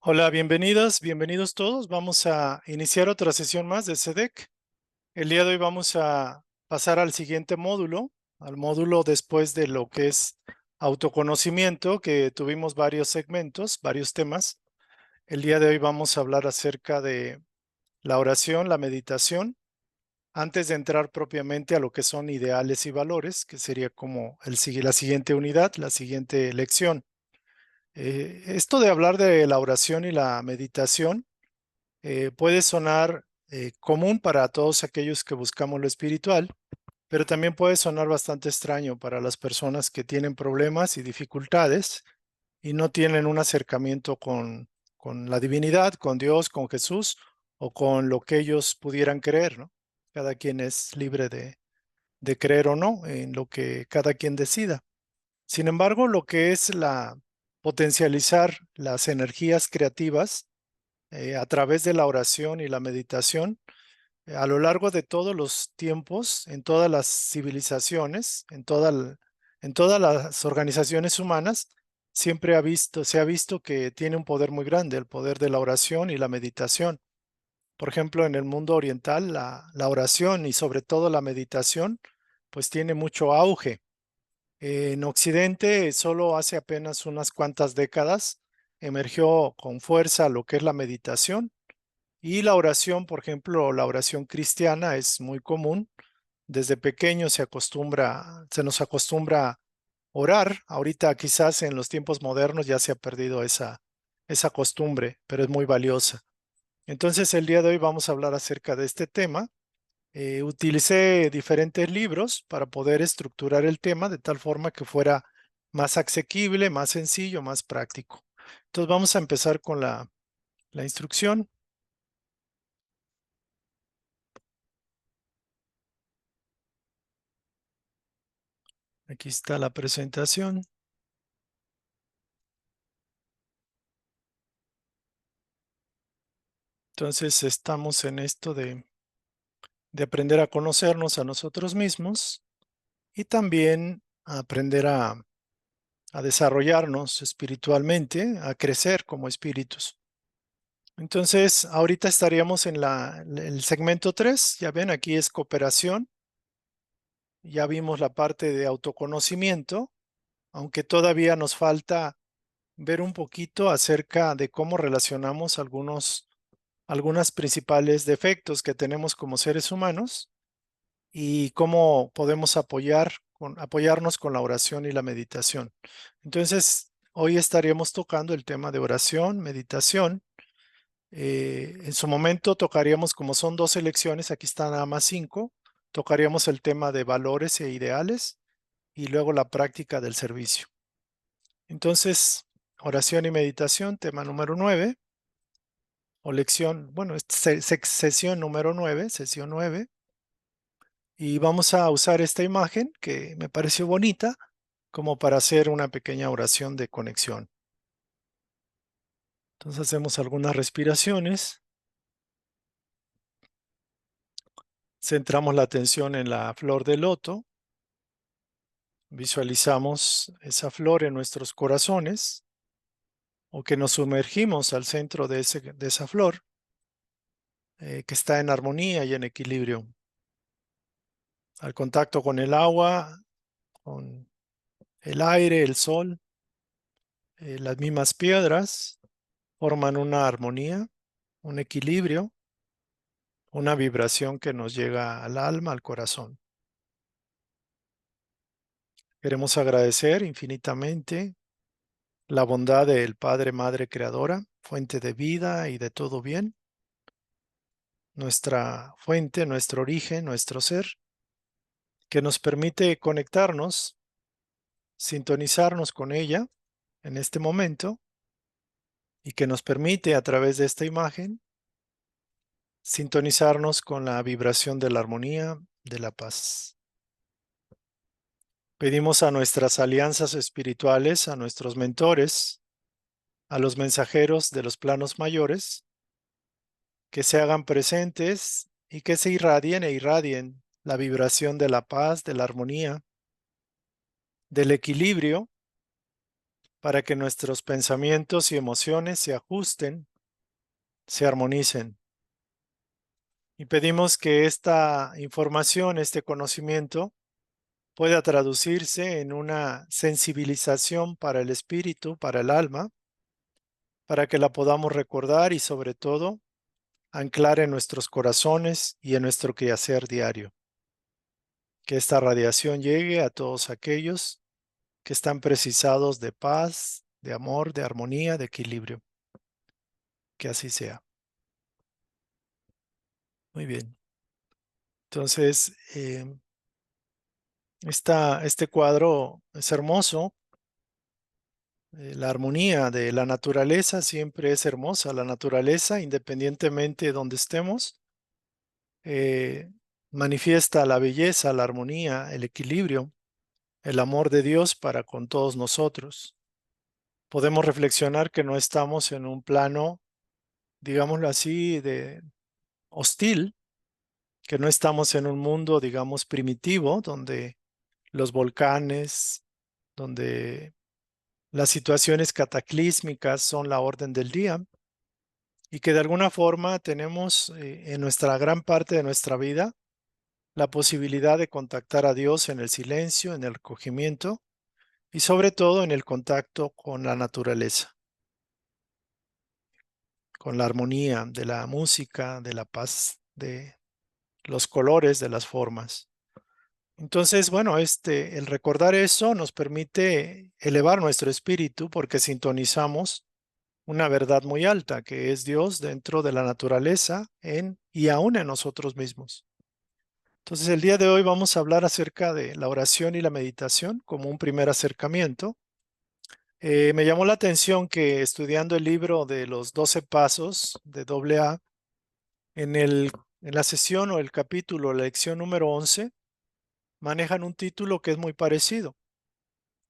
Hola, bienvenidos todos. Vamos a iniciar otra sesión más de SEDEC. El día de hoy vamos a pasar al siguiente módulo, al módulo después de lo que es autoconocimiento, que tuvimos varios segmentos, varios temas. El día de hoy vamos a hablar acerca de la oración, la meditación, antes de entrar propiamente a lo que son ideales y valores, que sería como la siguiente unidad, la siguiente lección. Esto de hablar de la oración y la meditación puede sonar común para todos aquellos que buscamos lo espiritual, pero también puede sonar bastante extraño para las personas que tienen problemas y dificultades y no tienen un acercamiento con la divinidad, con Dios, con Jesús o con lo que ellos pudieran creer, ¿no? Cada quien es libre de creer o no en lo que cada quien decida. Sin embargo, lo que es la potencializar las energías creativas a través de la oración y la meditación, a lo largo de todos los tiempos, en todas las civilizaciones, en todas las organizaciones humanas, se ha visto que tiene un poder muy grande, el poder de la oración y la meditación. Por ejemplo, en el mundo oriental, la oración y sobre todo la meditación, pues tiene mucho auge. En Occidente, solo hace apenas unas cuantas décadas, emergió con fuerza lo que es la meditación y la oración. Por ejemplo, la oración cristiana es muy común. Desde pequeño se nos acostumbra a orar. Ahorita quizás en los tiempos modernos ya se ha perdido esa costumbre, pero es muy valiosa. Entonces el día de hoy vamos a hablar acerca de este tema. Utilicé diferentes libros para poder estructurar el tema de tal forma que fuera más asequible, más sencillo, más práctico. Entonces vamos a empezar con la instrucción. Aquí está la presentación. Entonces estamos en esto de aprender a conocernos a nosotros mismos y también a aprender a desarrollarnos espiritualmente, a crecer como espíritus. Entonces, ahorita estaríamos en el segmento 3. Ya ven, aquí es cooperación. Ya vimos la parte de autoconocimiento, aunque todavía nos falta ver un poquito acerca de cómo relacionamos algunas principales defectos que tenemos como seres humanos y cómo podemos apoyarnos con la oración y la meditación. Entonces, hoy estaríamos tocando el tema de oración, meditación. En su momento tocaríamos, como son 12 lecciones, aquí están nada más 5, tocaríamos el tema de valores e ideales y luego la práctica del servicio. Entonces, oración y meditación, tema número 9, o lección, bueno, sesión número 9, sesión 9. Y vamos a usar esta imagen que me pareció bonita como para hacer una pequeña oración de conexión. Entonces hacemos algunas respiraciones. Centramos la atención en la flor de loto. Visualizamos esa flor en nuestros corazones o que nos sumergimos al centro de esa flor que está en armonía y en equilibrio. Al contacto con el agua, con el aire, el sol, las mismas piedras forman una armonía, un equilibrio, una vibración que nos llega al alma, al corazón. Queremos agradecer infinitamente la bondad del Padre, Madre Creadora, fuente de vida y de todo bien, nuestra fuente, nuestro origen, nuestro ser, que nos permite conectarnos, sintonizarnos con ella en este momento y que nos permite a través de esta imagen sintonizarnos con la vibración de la armonía, de la paz. Pedimos a nuestras alianzas espirituales, a nuestros mentores, a los mensajeros de los planos mayores, que se hagan presentes y que se irradien la vibración de la paz, de la armonía, del equilibrio para que nuestros pensamientos y emociones se ajusten, se armonicen. Y pedimos que esta información, este conocimiento, pueda traducirse en una sensibilización para el espíritu, para el alma, para que la podamos recordar y sobre todo anclar en nuestros corazones y en nuestro quehacer diario. Que esta radiación llegue a todos aquellos que están precisados de paz, de amor, de armonía, de equilibrio. Que así sea. Muy bien. Entonces, este cuadro es hermoso. La armonía de la naturaleza siempre es hermosa. La naturaleza, independientemente de donde estemos, eh, manifiesta la belleza, la armonía, el equilibrio, el amor de Dios para con todos nosotros. Podemos reflexionar que no estamos en un plano, digámoslo así, de hostil, que no estamos en un mundo, digamos, primitivo, donde los volcanes, donde las situaciones cataclísmicas son la orden del día y que de alguna forma tenemos en nuestra gran parte de nuestra vida la posibilidad de contactar a Dios en el silencio, en el recogimiento y sobre todo en el contacto con la naturaleza, con la armonía de la música, de la paz, de los colores, de las formas. Entonces, bueno, el recordar eso nos permite elevar nuestro espíritu porque sintonizamos una verdad muy alta, que es Dios dentro de la naturaleza y aún en nosotros mismos. Entonces, el día de hoy vamos a hablar acerca de la oración y la meditación como un primer acercamiento. Me llamó la atención que estudiando el libro de los 12 pasos de AA, en la sesión o el capítulo, la lección número 11, manejan un título que es muy parecido.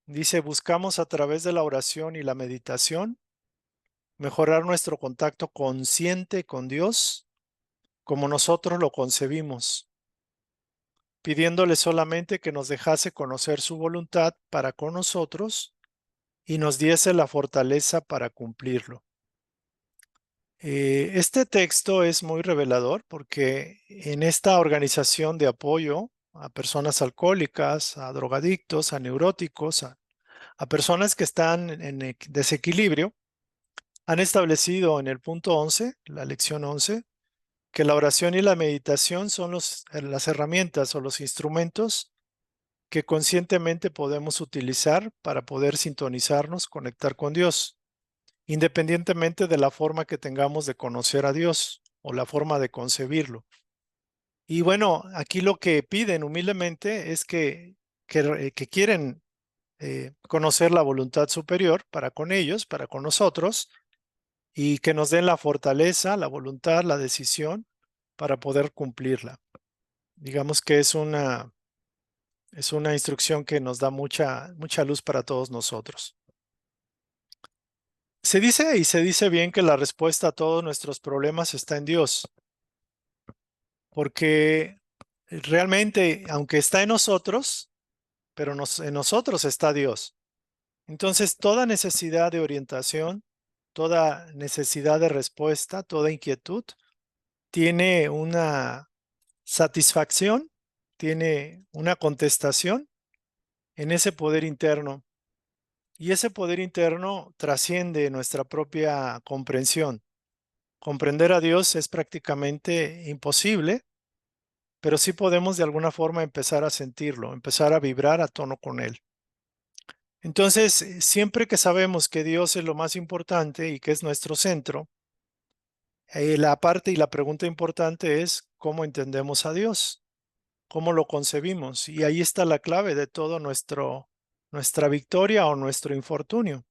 Dice, buscamos a través de la oración y la meditación mejorar nuestro contacto consciente con Dios como nosotros lo concebimos, pidiéndole solamente que nos dejase conocer su voluntad para con nosotros y nos diese la fortaleza para cumplirlo. Este texto es muy revelador porque en esta organización de apoyo a personas alcohólicas, a drogadictos, a neuróticos, a personas que están en desequilibrio, han establecido en el punto 11, la lección 11, que la oración y la meditación son las herramientas o los instrumentos que conscientemente podemos utilizar para poder sintonizarnos, conectar con Dios, independientemente de la forma que tengamos de conocer a Dios o la forma de concebirlo. Y bueno, aquí lo que piden humildemente es que quieren conocer la voluntad superior para con ellos, para con nosotros, y que nos den la fortaleza, la voluntad, la decisión para poder cumplirla. Digamos que es una instrucción que nos da mucha luz para todos nosotros. Se dice bien que la respuesta a todos nuestros problemas está en Dios, porque realmente, aunque está en nosotros, pero en nosotros está Dios. Entonces, toda necesidad de orientación, toda necesidad de respuesta, toda inquietud, tiene una satisfacción, tiene una contestación en ese poder interno. Y ese poder interno trasciende nuestra propia comprensión. Comprender a Dios es prácticamente imposible, pero sí podemos de alguna forma empezar a sentirlo, empezar a vibrar a tono con Él. Entonces, siempre que sabemos que Dios es lo más importante y que es nuestro centro, la parte y la pregunta importante es cómo entendemos a Dios, cómo lo concebimos. Y ahí está la clave de todo nuestra victoria o nuestro infortunio.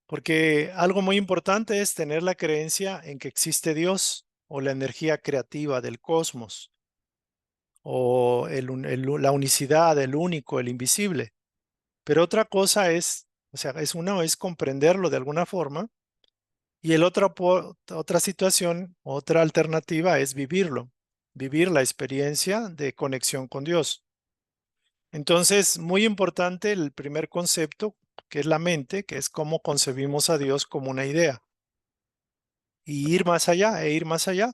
Porque algo muy importante es tener la creencia en que existe Dios o la energía creativa del cosmos o la unicidad, el único, el invisible. Pero otra cosa es, o sea, es comprenderlo de alguna forma y otra situación, otra alternativa es vivirlo, vivir la experiencia de conexión con Dios. Entonces, muy importante el primer concepto que es la mente, que es cómo concebimos a Dios como una idea. Y ir más allá, ir más allá.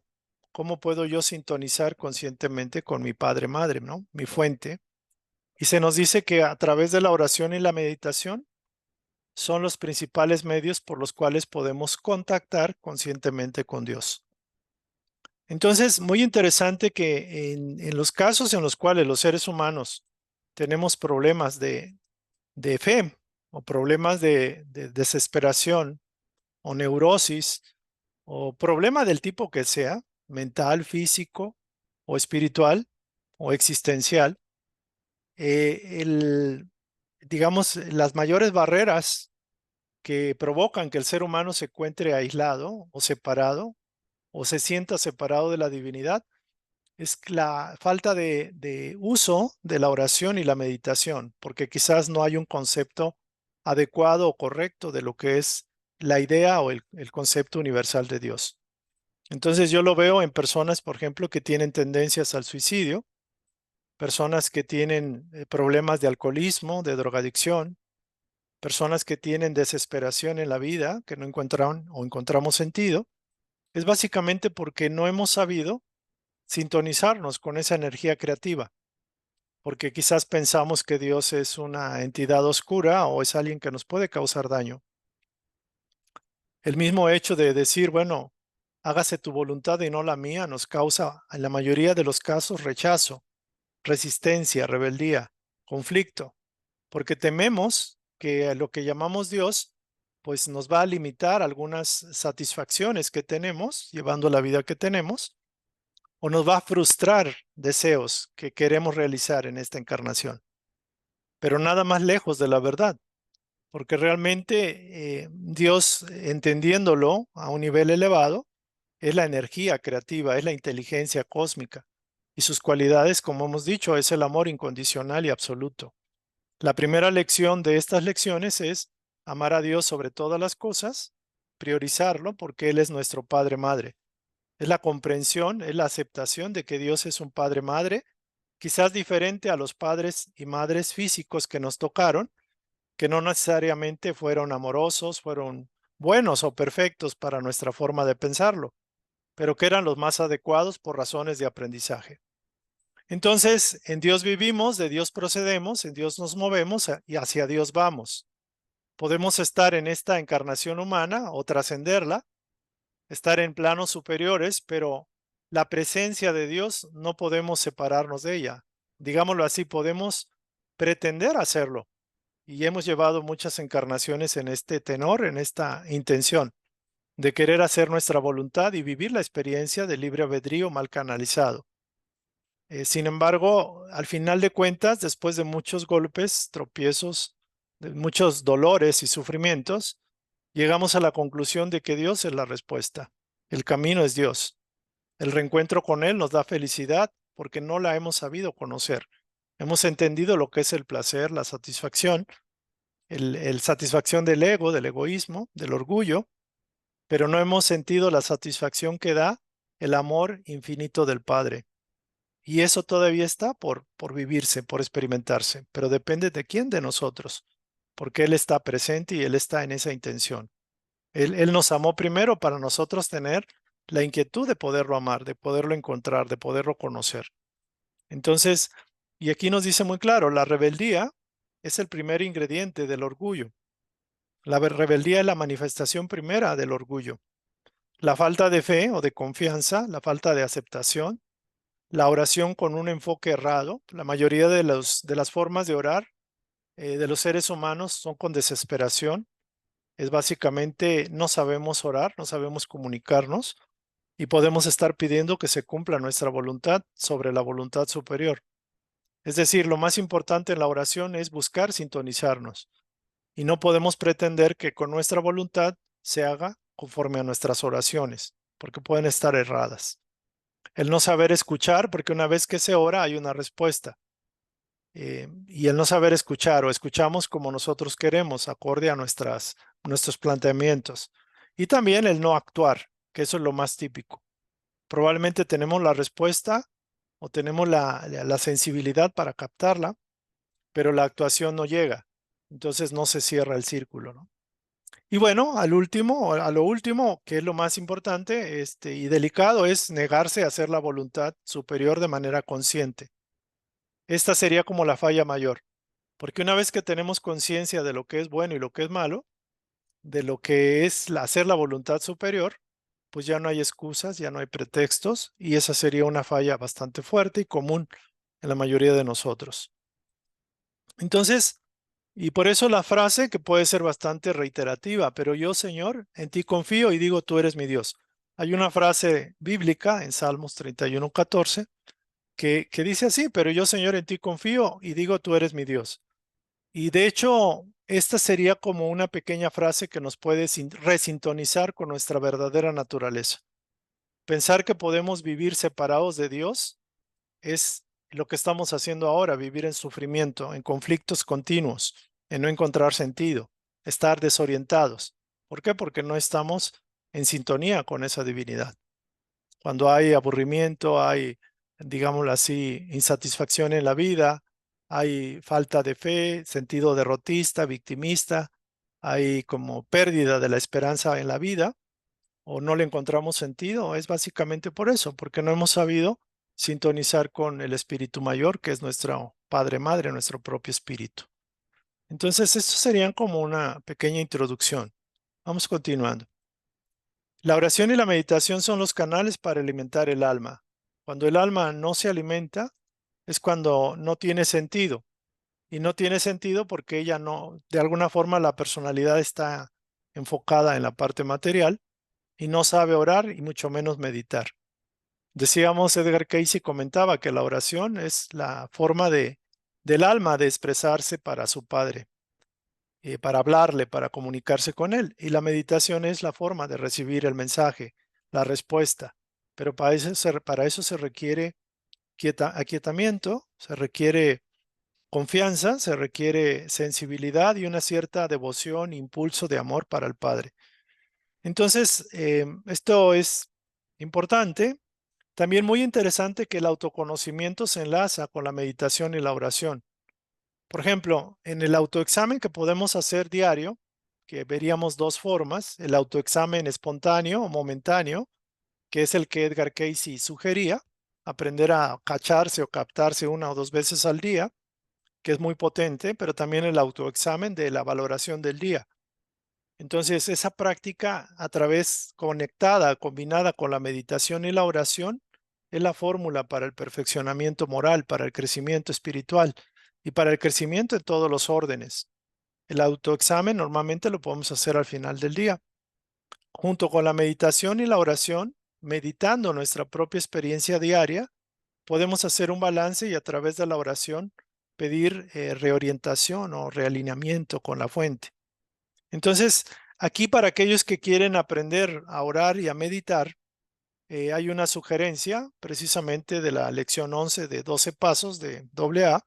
¿Cómo puedo yo sintonizar conscientemente con mi Padre Madre, ¿no? Mi fuente. Y se nos dice que a través de la oración y la meditación son los principales medios por los cuales podemos contactar conscientemente con Dios. Entonces, muy interesante que en los casos en los cuales los seres humanos tenemos problemas de fe o problemas de desesperación o neurosis o problema del tipo que sea, mental, físico o espiritual o existencial, digamos, las mayores barreras que provocan que el ser humano se encuentre aislado o separado o se sienta separado de la divinidad es la falta de uso de la oración y la meditación, porque quizás no hay un concepto adecuado o correcto de lo que es la idea o el concepto universal de Dios. Entonces yo lo veo en personas, por ejemplo, que tienen tendencias al suicidio, personas que tienen problemas de alcoholismo, de drogadicción, personas que tienen desesperación en la vida, que no encuentran o encontramos sentido, es básicamente porque no hemos sabido sintonizarnos con esa energía creativa, porque quizás pensamos que Dios es una entidad oscura o es alguien que nos puede causar daño. El mismo hecho de decir, bueno, hágase tu voluntad y no la mía, nos causa en la mayoría de los casos rechazo, resistencia, rebeldía, conflicto, porque tememos que lo que llamamos Dios pues nos va a limitar algunas satisfacciones que tenemos llevando la vida que tenemos o nos va a frustrar deseos que queremos realizar en esta encarnación. Pero nada más lejos de la verdad, porque realmente Dios, entendiéndolo a un nivel elevado, es la energía creativa, es la inteligencia cósmica y sus cualidades, como hemos dicho, es el amor incondicional y absoluto. La primera lección de estas lecciones es amar a Dios sobre todas las cosas, priorizarlo porque Él es nuestro Padre Madre. Es la comprensión, es la aceptación de que Dios es un Padre Madre, quizás diferente a los padres y madres físicos que nos tocaron, que no necesariamente fueron amorosos, fueron buenos o perfectos para nuestra forma de pensarlo, pero que eran los más adecuados por razones de aprendizaje. Entonces, en Dios vivimos, de Dios procedemos, en Dios nos movemos y hacia Dios vamos. Podemos estar en esta encarnación humana o trascenderla, estar en planos superiores, pero la presencia de Dios no podemos separarnos de ella. Digámoslo así, podemos pretender hacerlo. Y hemos llevado muchas encarnaciones en este tenor, en esta intención de querer hacer nuestra voluntad y vivir la experiencia de libre albedrío mal canalizado. Sin embargo, al final de cuentas, después de muchos golpes, tropiezos, de muchos dolores y sufrimientos, llegamos a la conclusión de que Dios es la respuesta. El camino es Dios. El reencuentro con Él nos da felicidad porque no la hemos sabido conocer. Hemos entendido lo que es el placer, la satisfacción, el satisfacción del ego, del egoísmo, del orgullo, pero no hemos sentido la satisfacción que da el amor infinito del Padre. Y eso todavía está por vivirse, por experimentarse, pero depende de quién de nosotros, porque Él está presente y Él está en esa intención. Él nos amó primero para nosotros tener la inquietud de poderlo amar, de poderlo encontrar, de poderlo conocer. Entonces, y aquí nos dice muy claro, la rebeldía es el primer ingrediente del orgullo. La rebeldía es la manifestación primera del orgullo. La falta de fe o de confianza, la falta de aceptación, la oración con un enfoque errado. La mayoría de las formas de orar de los seres humanos son con desesperación. Es básicamente no sabemos orar, no sabemos comunicarnos y podemos estar pidiendo que se cumpla nuestra voluntad sobre la voluntad superior. Es decir, lo más importante en la oración es buscar sintonizarnos y no podemos pretender que con nuestra voluntad se haga conforme a nuestras oraciones, porque pueden estar erradas. El no saber escuchar, porque una vez que se ora hay una respuesta. Y el no saber escuchar o escuchamos como nosotros queremos, acorde a nuestros planteamientos. Y también el no actuar, que eso es lo más típico. Probablemente tenemos la respuesta o tenemos la sensibilidad para captarla, pero la actuación no llega. Entonces no se cierra el círculo, ¿no? Y bueno, al último, a lo último, que es lo más importante, y delicado, es negarse a hacer la voluntad superior de manera consciente. Esta sería como la falla mayor, porque una vez que tenemos conciencia de lo que es bueno y lo que es malo, de lo que es hacer la voluntad superior, pues ya no hay excusas, ya no hay pretextos, y esa sería una falla bastante fuerte y común en la mayoría de nosotros. Entonces, y por eso la frase que puede ser bastante reiterativa, pero yo, Señor, en ti confío y digo, tú eres mi Dios. Hay una frase bíblica en Salmos 31:14 que dice así, pero yo, Señor, en ti confío y digo, tú eres mi Dios. Y de hecho, esta sería como una pequeña frase que nos puede resintonizar con nuestra verdadera naturaleza. Pensar que podemos vivir separados de Dios es lo que estamos haciendo ahora, vivir en sufrimiento, en conflictos continuos, en no encontrar sentido, estar desorientados. ¿Por qué? Porque no estamos en sintonía con esa divinidad. Cuando hay aburrimiento, hay, digámoslo así, insatisfacción en la vida, hay falta de fe, sentido derrotista, victimista, hay como pérdida de la esperanza en la vida o no le encontramos sentido, es básicamente por eso, porque no hemos sabido sintonizar con el espíritu mayor, que es nuestro padre madre, nuestro propio espíritu. Entonces, esto serían como una pequeña introducción. Vamos continuando. La oración y la meditación son los canales para alimentar el alma. Cuando el alma no se alimenta, es cuando no tiene sentido. Y no tiene sentido porque ella no, de alguna forma la personalidad está enfocada en la parte material y no sabe orar y mucho menos meditar. Decíamos, Edgar Cayce comentaba que la oración es la forma del alma de expresarse para su Padre, para hablarle, para comunicarse con Él. Y la meditación es la forma de recibir el mensaje, la respuesta. Pero para eso se requiere aquietamiento, se requiere confianza, se requiere sensibilidad y una cierta devoción, impulso de amor para el Padre. Entonces, esto es importante. También muy interesante que el autoconocimiento se enlaza con la meditación y la oración. Por ejemplo, en el autoexamen que podemos hacer diario, que veríamos dos formas, el autoexamen espontáneo o momentáneo, que es el que Edgar Cayce sugería, aprender a cacharse o captarse una o dos veces al día, que es muy potente, pero también el autoexamen de la valoración del día. Entonces, esa práctica a través conectada, combinada con la meditación y la oración, es la fórmula para el perfeccionamiento moral, para el crecimiento espiritual y para el crecimiento en todos los órdenes. El autoexamen normalmente lo podemos hacer al final del día. Junto con la meditación y la oración, meditando nuestra propia experiencia diaria, podemos hacer un balance y a través de la oración pedir reorientación o realineamiento con la fuente. Entonces, aquí para aquellos que quieren aprender a orar y a meditar, hay una sugerencia precisamente de la lección 11 de 12 pasos de AA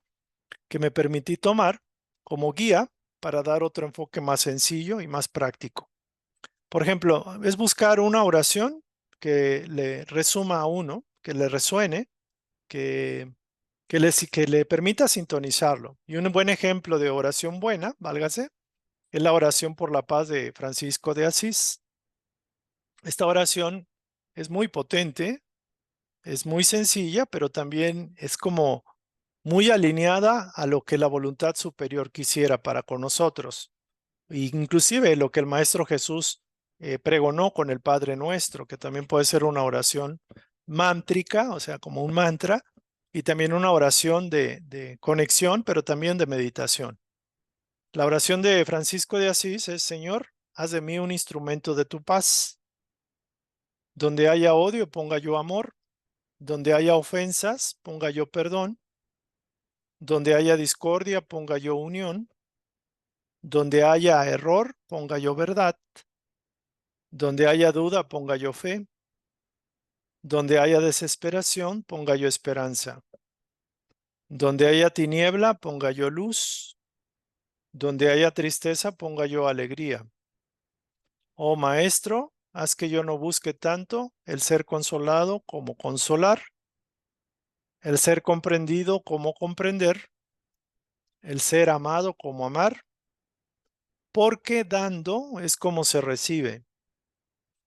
que me permití tomar como guía para dar otro enfoque más sencillo y más práctico. Por ejemplo, es buscar una oración que le resuma a uno, que le resuene, que, que le permita sintonizarlo. Y un buen ejemplo de oración buena, válgase, es la oración por la paz de Francisco de Asís. Esta oración es muy potente, es muy sencilla, pero también es como muy alineada a lo que la voluntad superior quisiera para con nosotros. Inclusive lo que el Maestro Jesús pregonó con el Padre Nuestro, que también puede ser una oración mántrica, o sea, como un mantra, y también una oración de conexión, pero también de meditación. La oración de Francisco de Asís es, Señor, haz de mí un instrumento de tu paz. Donde haya odio, ponga yo amor. Donde haya ofensas, ponga yo perdón. Donde haya discordia, ponga yo unión. Donde haya error, ponga yo verdad. Donde haya duda, ponga yo fe. Donde haya desesperación, ponga yo esperanza. Donde haya tiniebla, ponga yo luz. Donde haya tristeza, ponga yo alegría. Oh Maestro, haz que yo no busque tanto el ser consolado como consolar, el ser comprendido como comprender, el ser amado como amar, porque dando es como se recibe,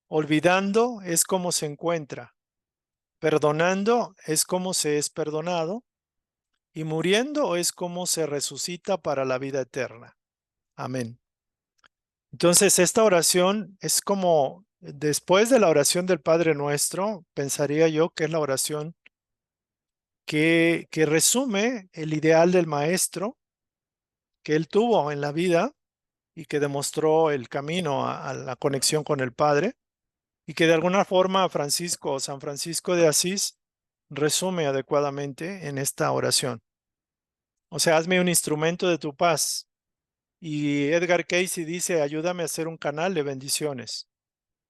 olvidando es como se encuentra, perdonando es como se es perdonado, y muriendo es como se resucita para la vida eterna. Amén. Entonces, esta oración es como, después de la oración del Padre Nuestro, pensaría yo que es la oración que resume el ideal del Maestro que él tuvo en la vida y que demostró el camino a la conexión con el Padre, y que de alguna forma Francisco o San Francisco de Asís resume adecuadamente en esta oración. O sea, hazme un instrumento de tu paz. Y Edgar Cayce dice, ayúdame a ser un canal de bendiciones.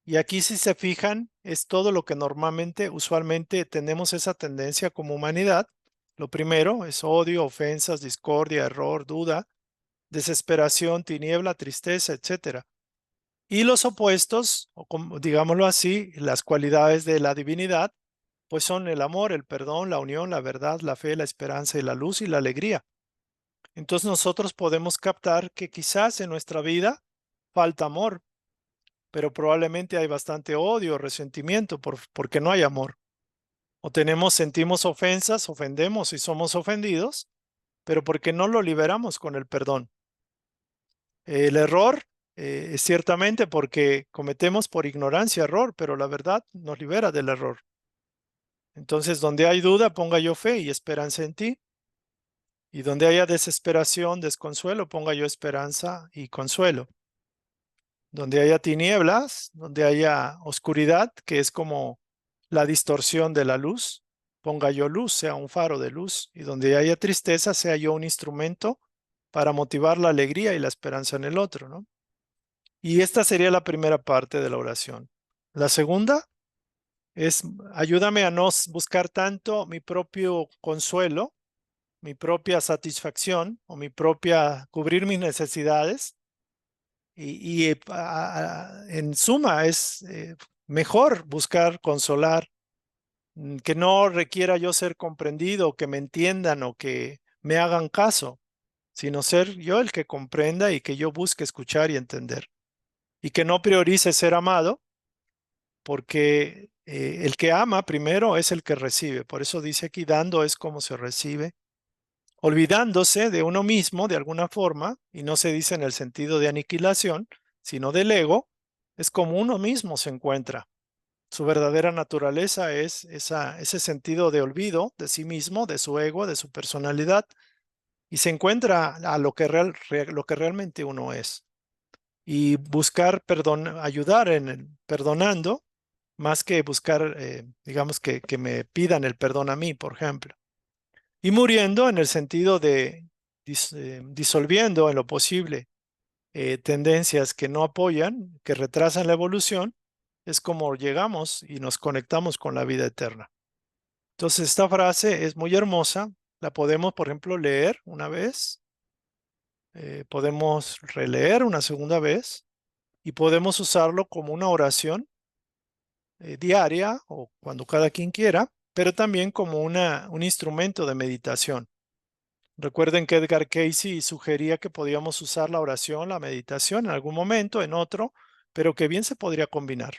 Y aquí, si se fijan, es todo lo que normalmente, usualmente tenemos esa tendencia como humanidad. Lo primero es odio, ofensas, discordia, error, duda, desesperación, tiniebla, tristeza, etcétera. Y los opuestos, o como, digámoslo así, las cualidades de la divinidad, pues son el amor, el perdón, la unión, la verdad, la fe, la esperanza y la luz y la alegría. Entonces nosotros podemos captar que quizás en nuestra vida falta amor, pero probablemente hay bastante odio, resentimiento porque no hay amor. O sentimos ofensas, ofendemos y somos ofendidos, pero porque no lo liberamos con el perdón. El error es ciertamente porque cometemos por ignorancia error, pero la verdad nos libera del error. Entonces, donde hay duda, ponga yo fe y esperanza en ti. Y donde haya desesperación, desconsuelo, ponga yo esperanza y consuelo. Donde haya tinieblas, donde haya oscuridad, que es como la distorsión de la luz, ponga yo luz, sea un faro de luz. Y donde haya tristeza, sea yo un instrumento para motivar la alegría y la esperanza en el otro, ¿no? Y esta sería la primera parte de la oración. La segunda es, ayúdame a no buscar tanto mi propio consuelo, mi propia satisfacción o mi propia cubrir mis necesidades. En suma es mejor buscar consolar, que no requiera yo ser comprendido, que me entiendan o que me hagan caso, sino ser yo el que comprenda y que yo busque escuchar y entender. Y que no priorice ser amado, porque el que ama primero es el que recibe. Por eso dice aquí, dando es como se recibe, olvidándose de uno mismo de alguna forma, y no se dice en el sentido de aniquilación, sino del ego, es como uno mismo se encuentra. Su verdadera naturaleza es ese sentido de olvido de sí mismo, de su ego, de su personalidad, y se encuentra a lo que realmente uno es. Y buscar ayudar en perdonando, más que buscar, digamos, que me pidan el perdón a mí, por ejemplo. Y muriendo en el sentido de disolviendo en lo posible tendencias que no apoyan, que retrasan la evolución, es como llegamos y nos conectamos con la vida eterna. Entonces, esta frase es muy hermosa. La podemos, por ejemplo, leer una vez, podemos releer una segunda vez y podemos usarlo como una oración diaria o cuando cada quien quiera, pero también como un instrumento de meditación. Recuerden que Edgar Cayce sugería que podíamos usar la oración, la meditación en algún momento, en otro, pero que bien se podría combinar.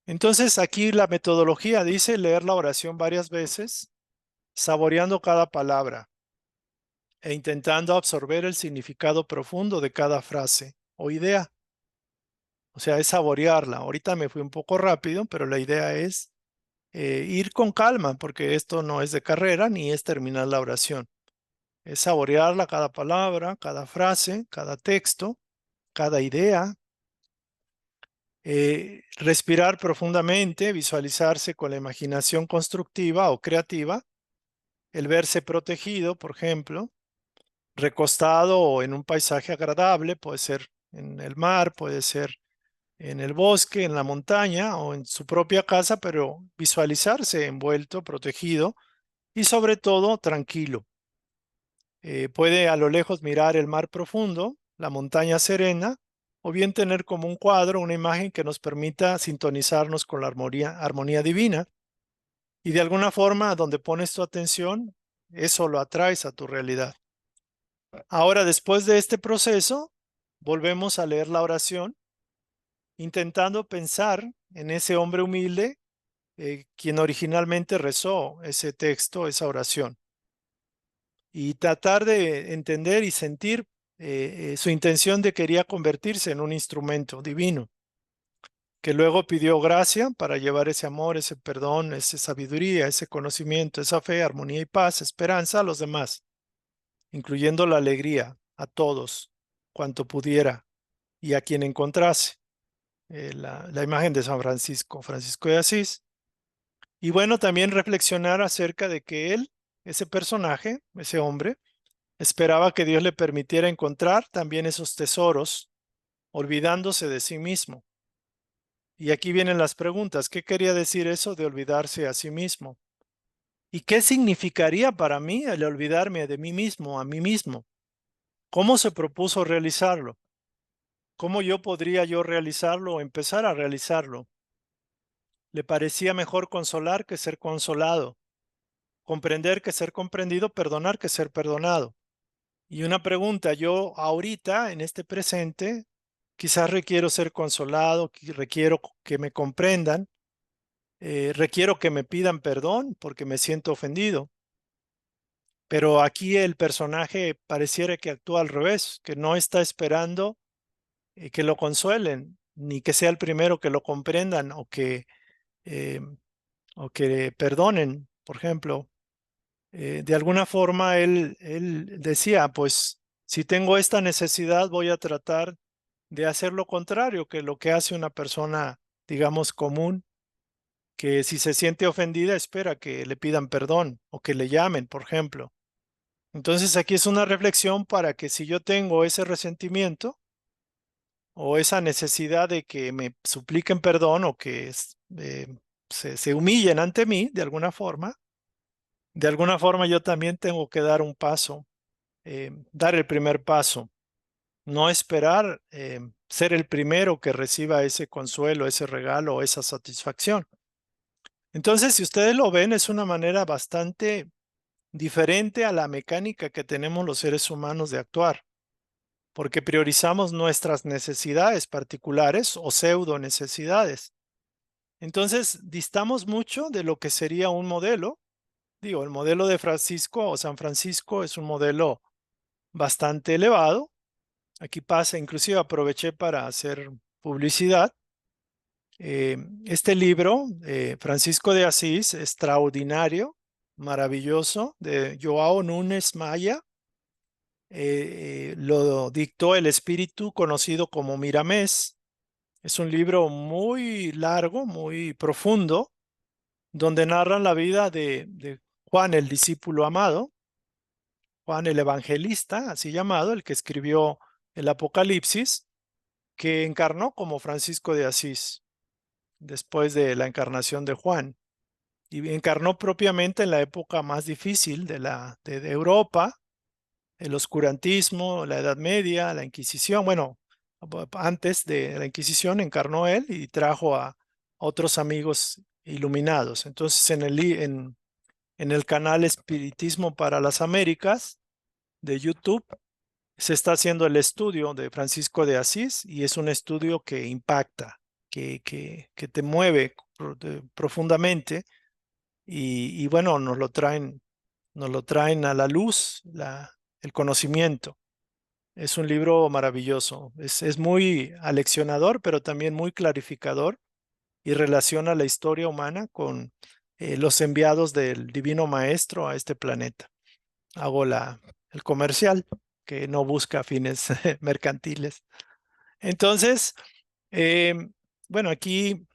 Entonces aquí la metodología dice leer la oración varias veces, saboreando cada palabra e intentando absorber el significado profundo de cada frase o idea. O sea, es saborearla. Ahorita me fui un poco rápido, pero la idea es ir con calma, porque esto no es de carrera ni es terminar la oración. Es saborearla cada palabra, cada frase, cada texto, cada idea. Respirar profundamente, visualizarse con la imaginación constructiva o creativa, el verse protegido, por ejemplo, recostado o en un paisaje agradable, puede ser en el mar, puede ser en el bosque, en la montaña o en su propia casa, pero visualizarse envuelto, protegido y sobre todo tranquilo. Puede a lo lejos mirar el mar profundo, la montaña serena, o bien tener como un cuadro, una imagen que nos permita sintonizarnos con la armonía divina. Y de alguna forma, donde pones tu atención, eso lo atraes a tu realidad. Ahora, después de este proceso, volvemos a leer la oración, intentando pensar en ese hombre humilde, quien originalmente rezó ese texto, esa oración, y tratar de entender y sentir su intención de quería convertirse en un instrumento divino, que luego pidió gracia para llevar ese amor, ese perdón, esa sabiduría, ese conocimiento, esa fe, armonía y paz, esperanza a los demás, incluyendo la alegría a todos, cuanto pudiera y a quien encontrase. La imagen de San Francisco, Francisco de Asís. Y bueno, también reflexionar acerca de que él, ese personaje, ese hombre, esperaba que Dios le permitiera encontrar también esos tesoros, olvidándose de sí mismo. Y aquí vienen las preguntas. ¿Qué quería decir eso de olvidarse a sí mismo? ¿Y qué significaría para mí el olvidarme de mí mismo, a mí mismo? ¿Cómo se propuso realizarlo? ¿Cómo podría yo realizarlo o empezar a realizarlo? Le parecía mejor consolar que ser consolado, comprender que ser comprendido, perdonar que ser perdonado. Y una pregunta, yo ahorita, en este presente, quizás requiero ser consolado, requiero que me comprendan, requiero que me pidan perdón porque me siento ofendido. Pero aquí el personaje pareciera que actúa al revés, que no está esperando que lo consuelen, ni que sea el primero que lo comprendan eh, o que perdonen, por ejemplo. De alguna forma él decía, pues si tengo esta necesidad voy a tratar de hacer lo contrario que lo que hace una persona, digamos, común, que si se siente ofendida espera que le pidan perdón o que le llamen, por ejemplo. Entonces aquí es una reflexión para que si yo tengo ese resentimiento o esa necesidad de que me supliquen perdón o que se humillen ante mí de alguna forma yo también tengo que dar un paso, dar el primer paso, no esperar ser el primero que reciba ese consuelo, ese regalo, esa satisfacción. Entonces, si ustedes lo ven, es una manera bastante diferente a la mecánica que tenemos los seres humanos de actuar, porque priorizamos nuestras necesidades particulares o pseudo necesidades. Entonces, distamos mucho de lo que sería un modelo. Digo, el modelo de Francisco o San Francisco es un modelo bastante elevado. Aquí pasa, inclusive aproveché para hacer publicidad. Este libro, Francisco de Asís, extraordinario, maravilloso, de Joao Núñez Maya, lo dictó el espíritu conocido como Miramés. Es un libro muy largo, muy profundo, donde narran la vida de Juan, el discípulo amado, Juan el evangelista, así llamado, el que escribió el Apocalipsis, que encarnó como Francisco de Asís después de la encarnación de Juan. Y encarnó propiamente en la época más difícil de Europa, el oscurantismo, la Edad Media, la Inquisición. Bueno, antes de la Inquisición encarnó él y trajo a otros amigos iluminados. Entonces, en el canal Espiritismo para las Américas de YouTube se está haciendo el estudio de Francisco de Asís y es un estudio que impacta, que te mueve profundamente y bueno, nos lo traen a la luz, el conocimiento. Es un libro maravilloso, es muy aleccionador, pero también muy clarificador y relaciona la historia humana con los enviados del Divino Maestro a este planeta. Hago el comercial que no busca fines mercantiles. Entonces, eh, bueno, aquí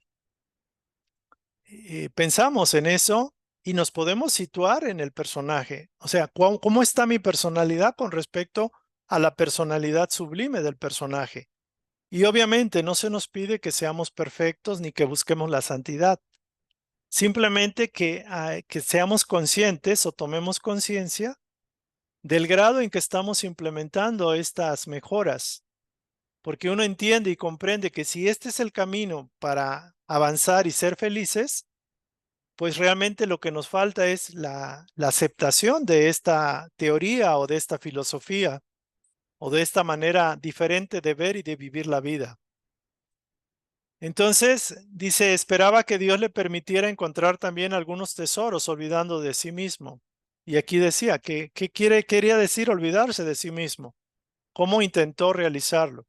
pensamos en eso y nos podemos situar en el personaje. O sea, ¿cómo está mi personalidad con respecto a la personalidad sublime del personaje? Y obviamente no se nos pide que seamos perfectos ni que busquemos la santidad. Simplemente que seamos conscientes o tomemos conciencia del grado en que estamos implementando estas mejoras. Porque uno entiende y comprende que si este es el camino para avanzar y ser felices, pues realmente lo que nos falta es la aceptación de esta teoría o de esta filosofía o de esta manera diferente de ver y de vivir la vida. Entonces, dice, esperaba que Dios le permitiera encontrar también algunos tesoros olvidando de sí mismo. Y aquí decía, ¿qué quería decir olvidarse de sí mismo? ¿Cómo intentó realizarlo?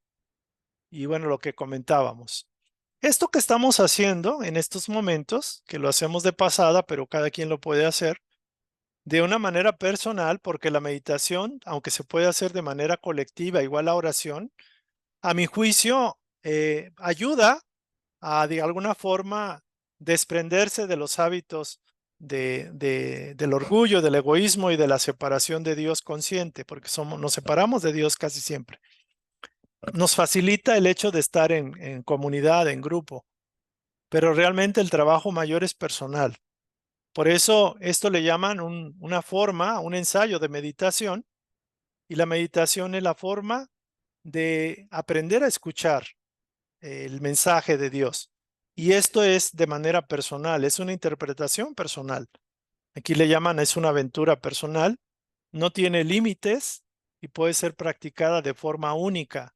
Y bueno, lo que comentábamos. Esto que estamos haciendo en estos momentos, que lo hacemos de pasada, pero cada quien lo puede hacer, de una manera personal, porque la meditación, aunque se puede hacer de manera colectiva, igual la oración, a mi juicio, ayuda a de alguna forma desprenderse de los hábitos del orgullo, del egoísmo y de la separación de Dios consciente, porque nos separamos de Dios casi siempre. Nos facilita el hecho de estar en comunidad, en grupo, pero realmente el trabajo mayor es personal. Por eso esto le llaman una forma, un ensayo de meditación, y la meditación es la forma de aprender a escuchar el mensaje de Dios. Y esto es de manera personal, es una interpretación personal. Aquí le llaman, es una aventura personal, no tiene límites y puede ser practicada de forma única,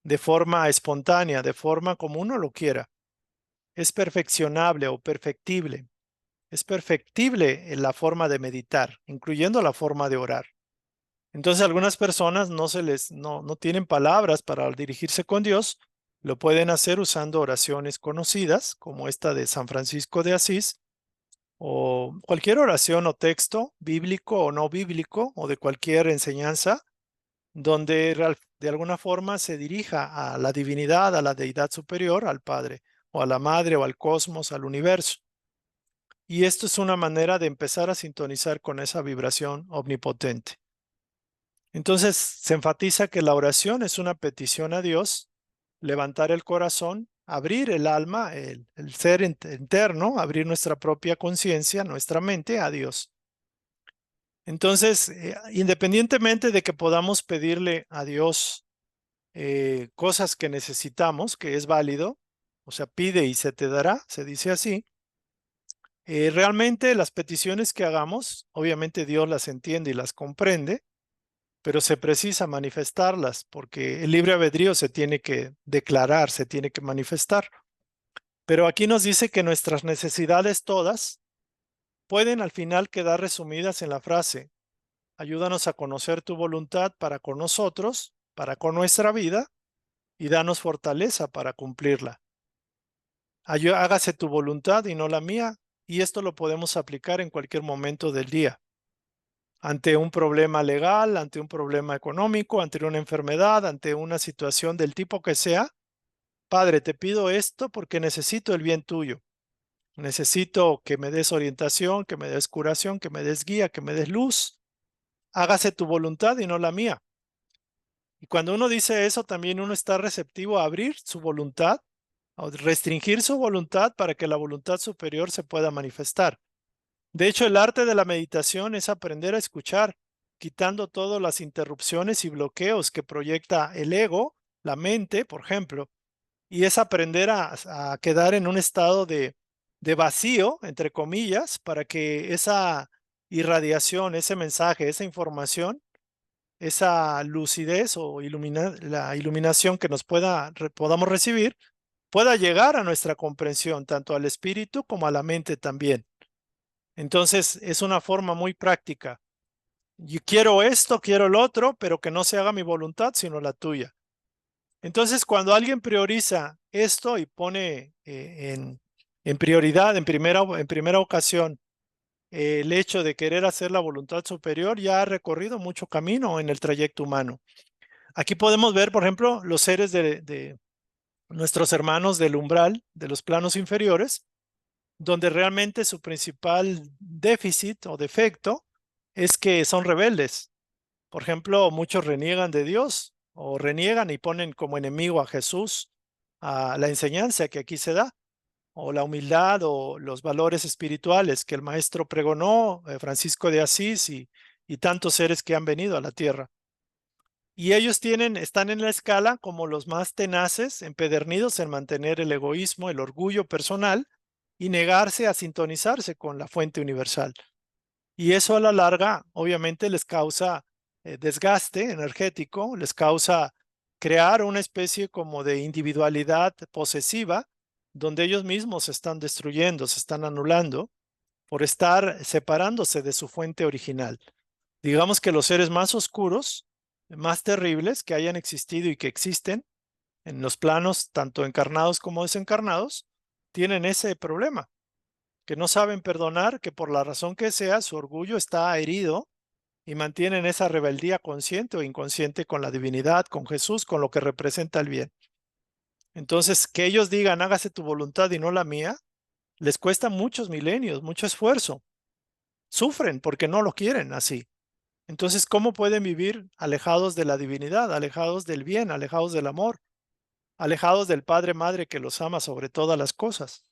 de forma espontánea, de forma como uno lo quiera. Es perfeccionable o perfectible. Es perfectible en la forma de meditar, incluyendo la forma de orar. Entonces, algunas personas no tienen palabras para dirigirse con Dios, lo pueden hacer usando oraciones conocidas, como esta de San Francisco de Asís, o cualquier oración o texto bíblico o no bíblico, o de cualquier enseñanza, donde de alguna forma se dirija a la divinidad, a la deidad superior, al Padre, o a la Madre, o al cosmos, al universo. Y esto es una manera de empezar a sintonizar con esa vibración omnipotente. Entonces se enfatiza que la oración es una petición a Dios, levantar el corazón, abrir el alma, el ser interno, abrir nuestra propia conciencia, nuestra mente a Dios. Entonces, independientemente de que podamos pedirle a Dios cosas que necesitamos, que es válido, o sea, pide y se te dará, se dice así, realmente las peticiones que hagamos, obviamente Dios las entiende y las comprende, pero se precisa manifestarlas porque el libre albedrío se tiene que declarar, se tiene que manifestar. Pero aquí nos dice que nuestras necesidades todas pueden al final quedar resumidas en la frase: ayúdanos a conocer tu voluntad para con nosotros, para con nuestra vida, y danos fortaleza para cumplirla. Hágase tu voluntad y no la mía, y esto lo podemos aplicar en cualquier momento del día. Ante un problema legal, ante un problema económico, ante una enfermedad, ante una situación del tipo que sea, Padre, te pido esto porque necesito el bien tuyo. Necesito que me des orientación, que me des curación, que me des guía, que me des luz. Hágase tu voluntad y no la mía. Y cuando uno dice eso, también uno está receptivo a abrir su voluntad, a restringir su voluntad para que la voluntad superior se pueda manifestar. De hecho, el arte de la meditación es aprender a escuchar, quitando todas las interrupciones y bloqueos que proyecta el ego, la mente, por ejemplo, y es aprender a quedar en un estado de vacío, entre comillas, para que esa irradiación, ese mensaje, esa información, esa lucidez o la iluminación que podamos recibir, pueda llegar a nuestra comprensión, tanto al espíritu como a la mente también. Entonces, es una forma muy práctica. Yo quiero esto, quiero el otro, pero que no se haga mi voluntad, sino la tuya. Entonces, cuando alguien prioriza esto y pone en prioridad, en primera ocasión, el hecho de querer hacer la voluntad superior, ya ha recorrido mucho camino en el trayecto humano. Aquí podemos ver, por ejemplo, los seres de nuestros hermanos del umbral, de los planos inferiores, donde realmente su principal déficit o defecto es que son rebeldes. Por ejemplo, muchos reniegan de Dios o reniegan y ponen como enemigo a Jesús, a la enseñanza que aquí se da, o la humildad o los valores espirituales que el maestro pregonó, Francisco de Asís y tantos seres que han venido a la tierra. Y ellos están en la escala como los más tenaces, empedernidos en mantener el egoísmo, el orgullo personal y negarse a sintonizarse con la fuente universal. Y eso a la larga, obviamente, les causa desgaste energético, les causa crear una especie como de individualidad posesiva, donde ellos mismos se están destruyendo, se están anulando por estar separándose de su fuente original. Digamos que los seres más oscuros, más terribles que hayan existido y que existen en los planos tanto encarnados como desencarnados, tienen ese problema, que no saben perdonar, que por la razón que sea, su orgullo está herido y mantienen esa rebeldía consciente o inconsciente con la divinidad, con Jesús, con lo que representa el bien. Entonces, que ellos digan, hágase tu voluntad y no la mía, les cuesta muchos milenios, mucho esfuerzo. Sufren porque no lo quieren así. Entonces, ¿cómo pueden vivir alejados de la divinidad, alejados del bien, alejados del amor, alejados del Padre Madre que los ama sobre todas las cosas?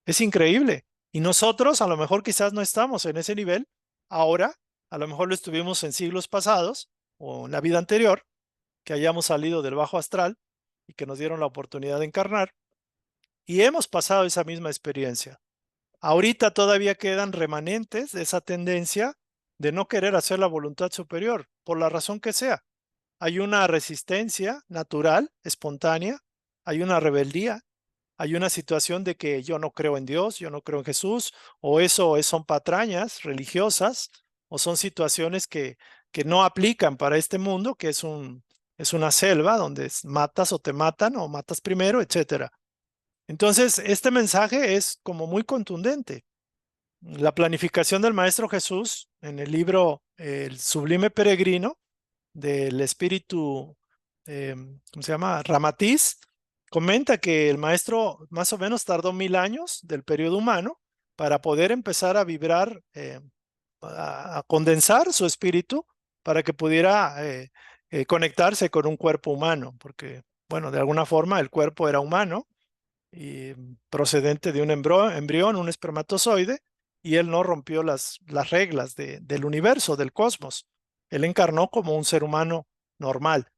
Es increíble. Y nosotros a lo mejor quizás no estamos en ese nivel ahora, a lo mejor lo estuvimos en siglos pasados o en la vida anterior, que hayamos salido del bajo astral y que nos dieron la oportunidad de encarnar y hemos pasado esa misma experiencia. Ahorita todavía quedan remanentes de esa tendencia de no querer hacer la voluntad superior, por la razón que sea. Hay una resistencia natural, espontánea, hay una rebeldía, hay una situación de que yo no creo en Dios, yo no creo en Jesús, o eso son patrañas religiosas, o son situaciones que no aplican para este mundo, que es una selva donde matas o te matan, o matas primero, etcétera. Entonces, este mensaje es como muy contundente. La planificación del Maestro Jesús en el libro El Sublime Peregrino del espíritu, ¿cómo se llama? Ramatiz, comenta que el maestro más o menos tardó 1000 años del periodo humano para poder empezar a vibrar, a condensar su espíritu para que pudiera conectarse con un cuerpo humano, porque, bueno, de alguna forma el cuerpo era humano y procedente de un embrión, un espermatozoide, y él no rompió las reglas del universo, del cosmos. Él encarnó como un ser humano normal.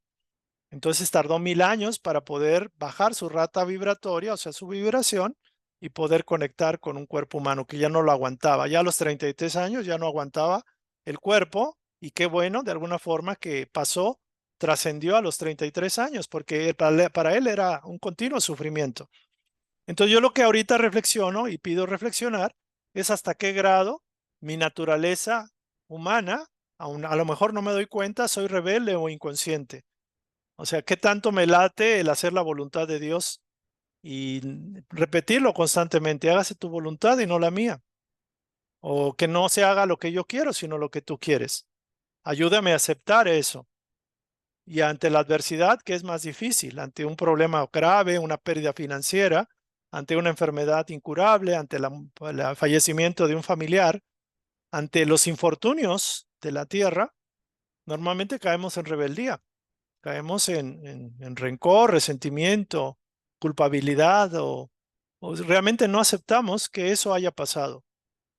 Entonces tardó 1000 años para poder bajar su rata vibratoria, o sea, su vibración, y poder conectar con un cuerpo humano que ya no lo aguantaba. Ya a los 33 años ya no aguantaba el cuerpo, y qué bueno, de alguna forma, que pasó, trascendió a los 33 años, porque para él era un continuo sufrimiento. Entonces yo lo que ahorita reflexiono y pido reflexionar es hasta qué grado mi naturaleza humana, aún a lo mejor no me doy cuenta, soy rebelde o inconsciente. O sea, qué tanto me late el hacer la voluntad de Dios y repetirlo constantemente, hágase tu voluntad y no la mía. O que no se haga lo que yo quiero, sino lo que tú quieres. Ayúdame a aceptar eso. Y ante la adversidad, que es más difícil, ante un problema grave, una pérdida financiera, ante una enfermedad incurable, ante el fallecimiento de un familiar, ante los infortunios de la tierra, normalmente caemos en rebeldía, caemos en rencor, resentimiento, culpabilidad, o realmente no aceptamos que eso haya pasado.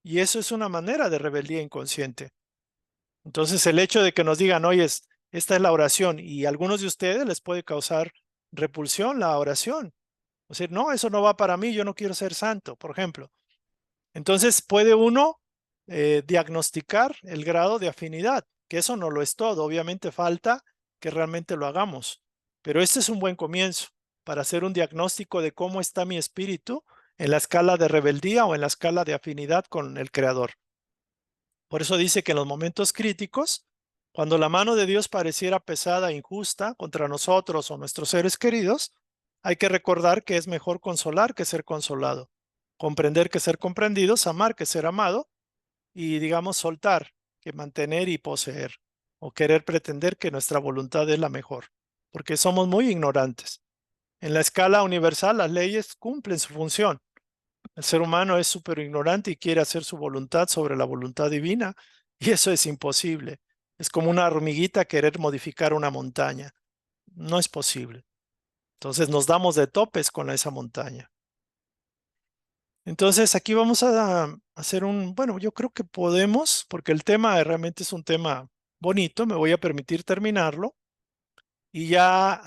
Y eso es una manera de rebeldía inconsciente. Entonces, el hecho de que nos digan, oye, esta es la oración, y a algunos de ustedes les puede causar repulsión la oración. O sea, no, eso no va para mí, yo no quiero ser santo, por ejemplo. Entonces, puede uno diagnosticar el grado de afinidad, que eso no lo es todo. Obviamente falta que realmente lo hagamos. Pero este es un buen comienzo para hacer un diagnóstico de cómo está mi espíritu en la escala de rebeldía o en la escala de afinidad con el Creador. Por eso dice que en los momentos críticos, cuando la mano de Dios pareciera pesada e injusta contra nosotros o nuestros seres queridos, hay que recordar que es mejor consolar que ser consolado, comprender que ser comprendidos, amar que ser amado, y, digamos, soltar que mantener y poseer, o querer pretender que nuestra voluntad es la mejor, porque somos muy ignorantes. En la escala universal, las leyes cumplen su función. El ser humano es súper ignorante y quiere hacer su voluntad sobre la voluntad divina, y eso es imposible. Es como una hormiguita querer modificar una montaña. No es posible. Entonces nos damos de topes con esa montaña. Entonces aquí vamos a hacer bueno, yo creo que podemos, porque el tema realmente es un tema bonito, me voy a permitir terminarlo y ya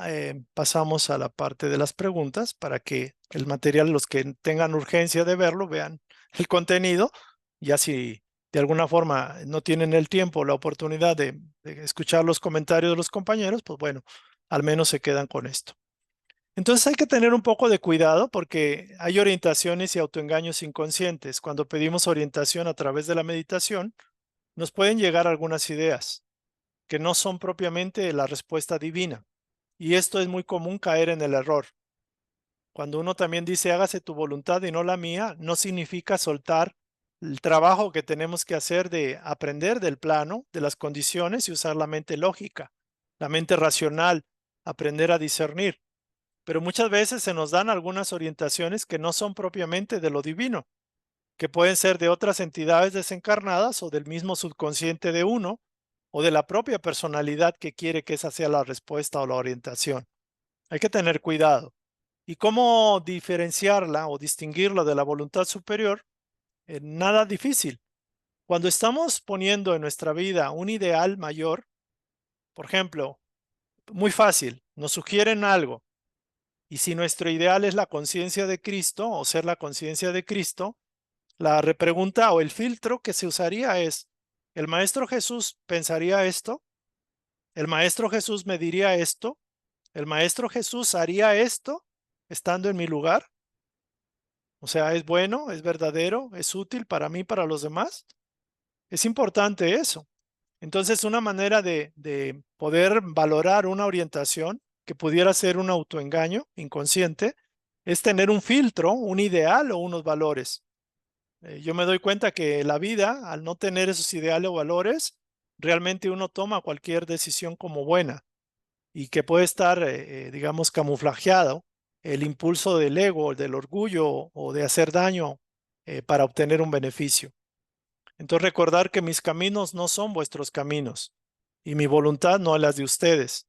pasamos a la parte de las preguntas para que el material, los que tengan urgencia de verlo, vean el contenido, y así de alguna forma no tienen el tiempo o la oportunidad de escuchar los comentarios de los compañeros, pues bueno, al menos se quedan con esto. Entonces hay que tener un poco de cuidado porque hay orientaciones y autoengaños inconscientes. Cuando pedimos orientación a través de la meditación, nos pueden llegar algunas ideas que no son propiamente la respuesta divina. Y esto es muy común caer en el error. Cuando uno también dice hágase tu voluntad y no la mía, no significa soltar el trabajo que tenemos que hacer de aprender del plano, de las condiciones y usar la mente lógica, la mente racional, aprender a discernir. Pero muchas veces se nos dan algunas orientaciones que no son propiamente de lo divino, que pueden ser de otras entidades desencarnadas o del mismo subconsciente de uno o de la propia personalidad que quiere que esa sea la respuesta o la orientación. Hay que tener cuidado. ¿Y cómo diferenciarla o distinguirla de la voluntad superior? Nada difícil. Cuando estamos poniendo en nuestra vida un ideal mayor, por ejemplo, muy fácil, nos sugieren algo, y si nuestro ideal es la conciencia de Cristo o ser la conciencia de Cristo, la repregunta o el filtro que se usaría es, ¿el Maestro Jesús pensaría esto? ¿El Maestro Jesús me diría esto? ¿El Maestro Jesús haría esto estando en mi lugar? O sea, ¿es bueno? ¿Es verdadero? ¿Es útil para mí, para los demás? Es importante eso. Entonces, una manera de poder valorar una orientación que pudiera ser un autoengaño inconsciente es tener un filtro, un ideal o unos valores. Yo me doy cuenta que la vida, al no tener esos ideales o valores, realmente uno toma cualquier decisión como buena y que puede estar, digamos, camuflajeado el impulso del ego, del orgullo o de hacer daño para obtener un beneficio. Entonces recordar que mis caminos no son vuestros caminos y mi voluntad no es la de ustedes.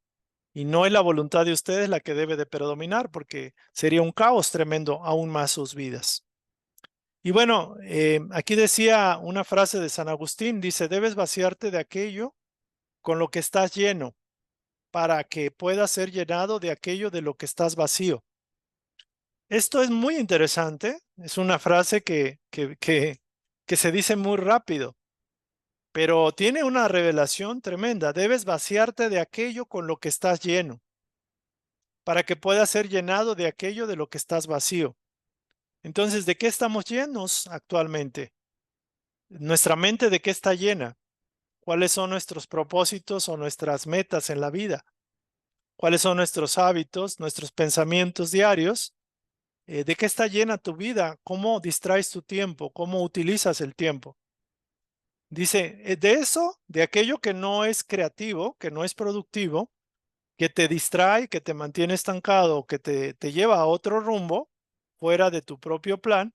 Y no es la voluntad de ustedes la que debe de predominar porque sería un caos tremendo aún más sus vidas. Y bueno, aquí decía una frase de San Agustín, dice, debes vaciarte de aquello con lo que estás lleno para que puedas ser llenado de aquello de lo que estás vacío. Esto es muy interesante, es una frase que se dice muy rápido, pero tiene una revelación tremenda. Debes vaciarte de aquello con lo que estás lleno para que puedas ser llenado de aquello de lo que estás vacío. Entonces, ¿de qué estamos llenos actualmente? ¿Nuestra mente de qué está llena? ¿Cuáles son nuestros propósitos o nuestras metas en la vida? ¿Cuáles son nuestros hábitos, nuestros pensamientos diarios? ¿De qué está llena tu vida? ¿Cómo distraes tu tiempo? ¿Cómo utilizas el tiempo? Dice, de eso, de aquello que no es creativo, que no es productivo, que te distrae, que te mantiene estancado, que te lleva a otro rumbo, fuera de tu propio plan,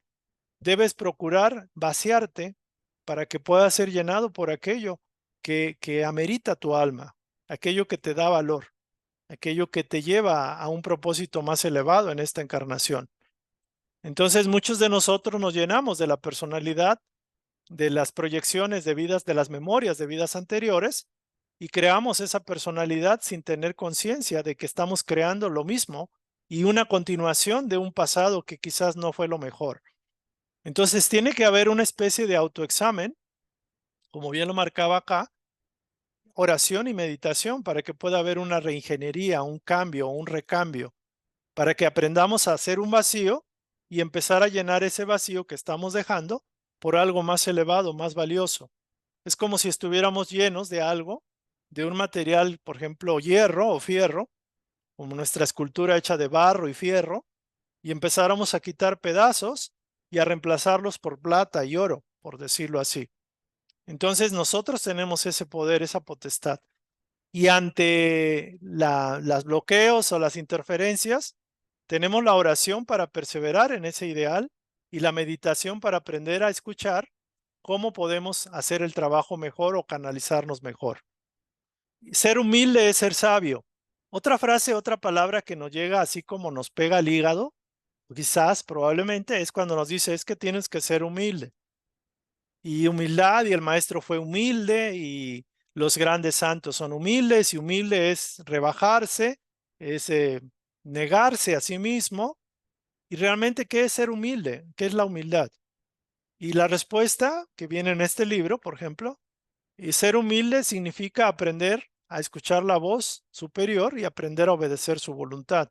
debes procurar vaciarte para que puedas ser llenado por aquello que amerita tu alma, aquello que te da valor, aquello que te lleva a un propósito más elevado en esta encarnación. Entonces muchos de nosotros nos llenamos de la personalidad, de las proyecciones de vidas, de las memorias de vidas anteriores y creamos esa personalidad sin tener conciencia de que estamos creando lo mismo y una continuación de un pasado que quizás no fue lo mejor. Entonces tiene que haber una especie de autoexamen, como bien lo marcaba acá, oración y meditación para que pueda haber una reingeniería, un cambio, un recambio, para que aprendamos a hacer un vacío y empezar a llenar ese vacío que estamos dejando por algo más elevado, más valioso. Es como si estuviéramos llenos de algo, de un material, por ejemplo, hierro o fierro, como nuestra escultura hecha de barro y fierro, y empezáramos a quitar pedazos y a reemplazarlos por plata y oro, por decirlo así. Entonces nosotros tenemos ese poder, esa potestad. Y ante los bloqueos o las interferencias, tenemos la oración para perseverar en ese ideal y la meditación para aprender a escuchar cómo podemos hacer el trabajo mejor o canalizarnos mejor. Ser humilde es ser sabio. Otra frase, otra palabra que nos llega así como nos pega al hígado, quizás, probablemente, es cuando nos dice es que tienes que ser humilde. Y humildad, y el maestro fue humilde, y los grandes santos son humildes, y humilde es rebajarse, es negarse a sí mismo. Y realmente, ¿qué es ser humilde? ¿Qué es la humildad? Y la respuesta que viene en este libro, por ejemplo, y ser humilde significa aprender a escuchar la voz superior y aprender a obedecer su voluntad.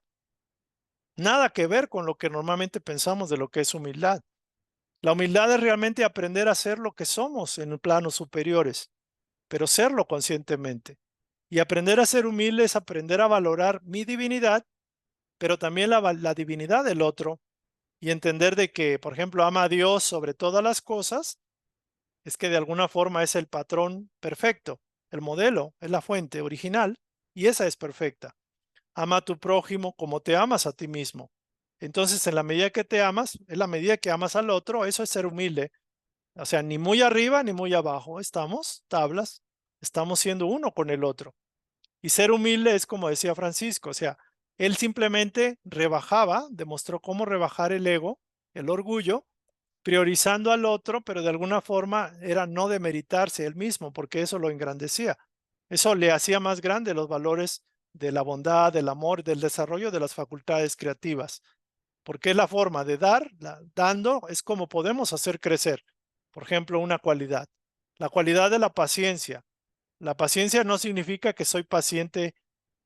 Nada que ver con lo que normalmente pensamos de lo que es humildad. La humildad es realmente aprender a ser lo que somos en planos superiores, pero serlo conscientemente. Y aprender a ser humilde es aprender a valorar mi divinidad, pero también la divinidad del otro, y entender de que, por ejemplo, ama a Dios sobre todas las cosas, es que de alguna forma es el patrón perfecto, el modelo, es la fuente original, y esa es perfecta. Ama a tu prójimo como te amas a ti mismo. Entonces, en la medida que te amas, es la medida que amas al otro, eso es ser humilde. O sea, ni muy arriba ni muy abajo. Estamos tablas, estamos siendo uno con el otro. Y ser humilde es como decía Francisco, o sea, él simplemente rebajaba, demostró cómo rebajar el ego, el orgullo, priorizando al otro, pero de alguna forma era no demeritarse él mismo, porque eso lo engrandecía. Eso le hacía más grande los valores de la bondad, del amor, del desarrollo de las facultades creativas, porque es la forma de dar, dando es como podemos hacer crecer, por ejemplo, una cualidad. La cualidad de la paciencia. La paciencia no significa que soy paciente,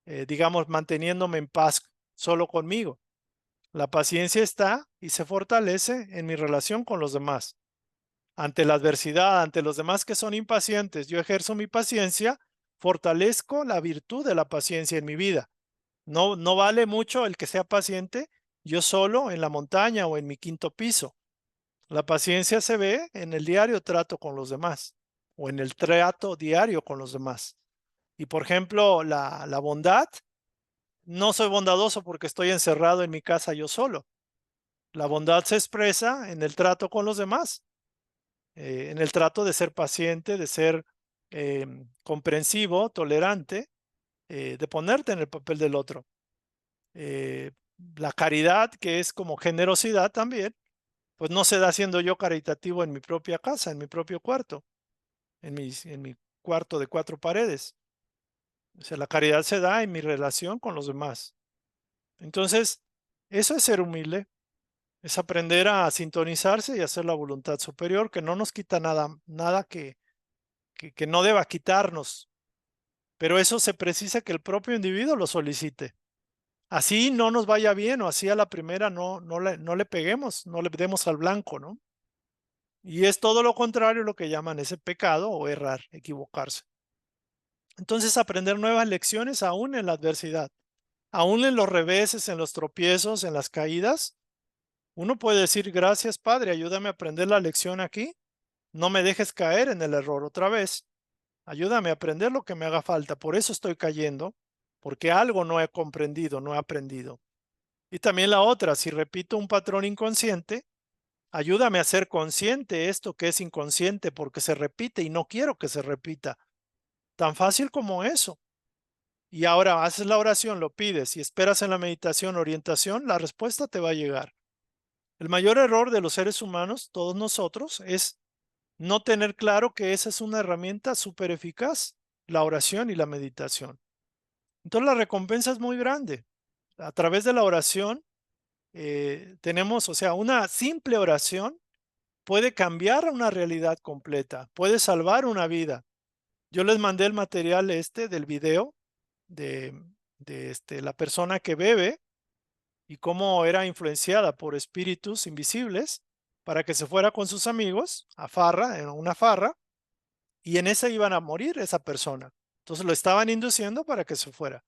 digamos, manteniéndome en paz solo conmigo. La paciencia está y se fortalece en mi relación con los demás. Ante la adversidad, ante los demás que son impacientes, yo ejerzo mi paciencia, fortalezco la virtud de la paciencia en mi vida. No vale mucho el que sea paciente yo solo en la montaña o en mi quinto piso. La paciencia se ve en el diario trato con los demás o en el trato diario con los demás. Y por ejemplo, la bondad, no soy bondadoso porque estoy encerrado en mi casa yo solo. La bondad se expresa en el trato con los demás, en el trato de ser paciente, de ser comprensivo, tolerante, de ponerte en el papel del otro. Eh, la caridad, que es como generosidad también, pues no se da siendo yo caritativo en mi propia casa, en mi propio cuarto, en mi cuarto de 4 paredes. O sea, la caridad se da en mi relación con los demás. Entonces, eso es ser humilde, es aprender a sintonizarse y hacer la voluntad superior, que no nos quita nada que no deba quitarnos, pero eso se precisa que el propio individuo lo solicite. Así no nos vaya bien o así a la primera no le peguemos, no le demos al blanco, ¿no? Y es todo lo contrario lo que llaman ese pecado o errar, equivocarse. Entonces, aprender nuevas lecciones aún en la adversidad, aún en los reveses, en los tropiezos, en las caídas. Uno puede decir, gracias Padre, ayúdame a aprender la lección aquí. No me dejes caer en el error otra vez. Ayúdame a aprender lo que me haga falta. Por eso estoy cayendo, porque algo no he comprendido, no he aprendido. Y también la otra, si repito un patrón inconsciente, ayúdame a ser consciente esto que es inconsciente porque se repite y no quiero que se repita. Tan fácil como eso. Y ahora haces la oración, lo pides y esperas en la meditación orientación, la respuesta te va a llegar. El mayor error de los seres humanos, todos nosotros, es no tener claro que esa es una herramienta súper eficaz, la oración y la meditación. Entonces la recompensa es muy grande. A través de la oración tenemos, o sea, una simple oración puede cambiar una realidad completa, puede salvar una vida. Yo les mandé el material este del video de, de la persona que bebe y cómo era influenciada por espíritus invisibles para que se fuera con sus amigos a farra, en una farra, y en esa iban a morir esa persona. Entonces lo estaban induciendo para que se fuera.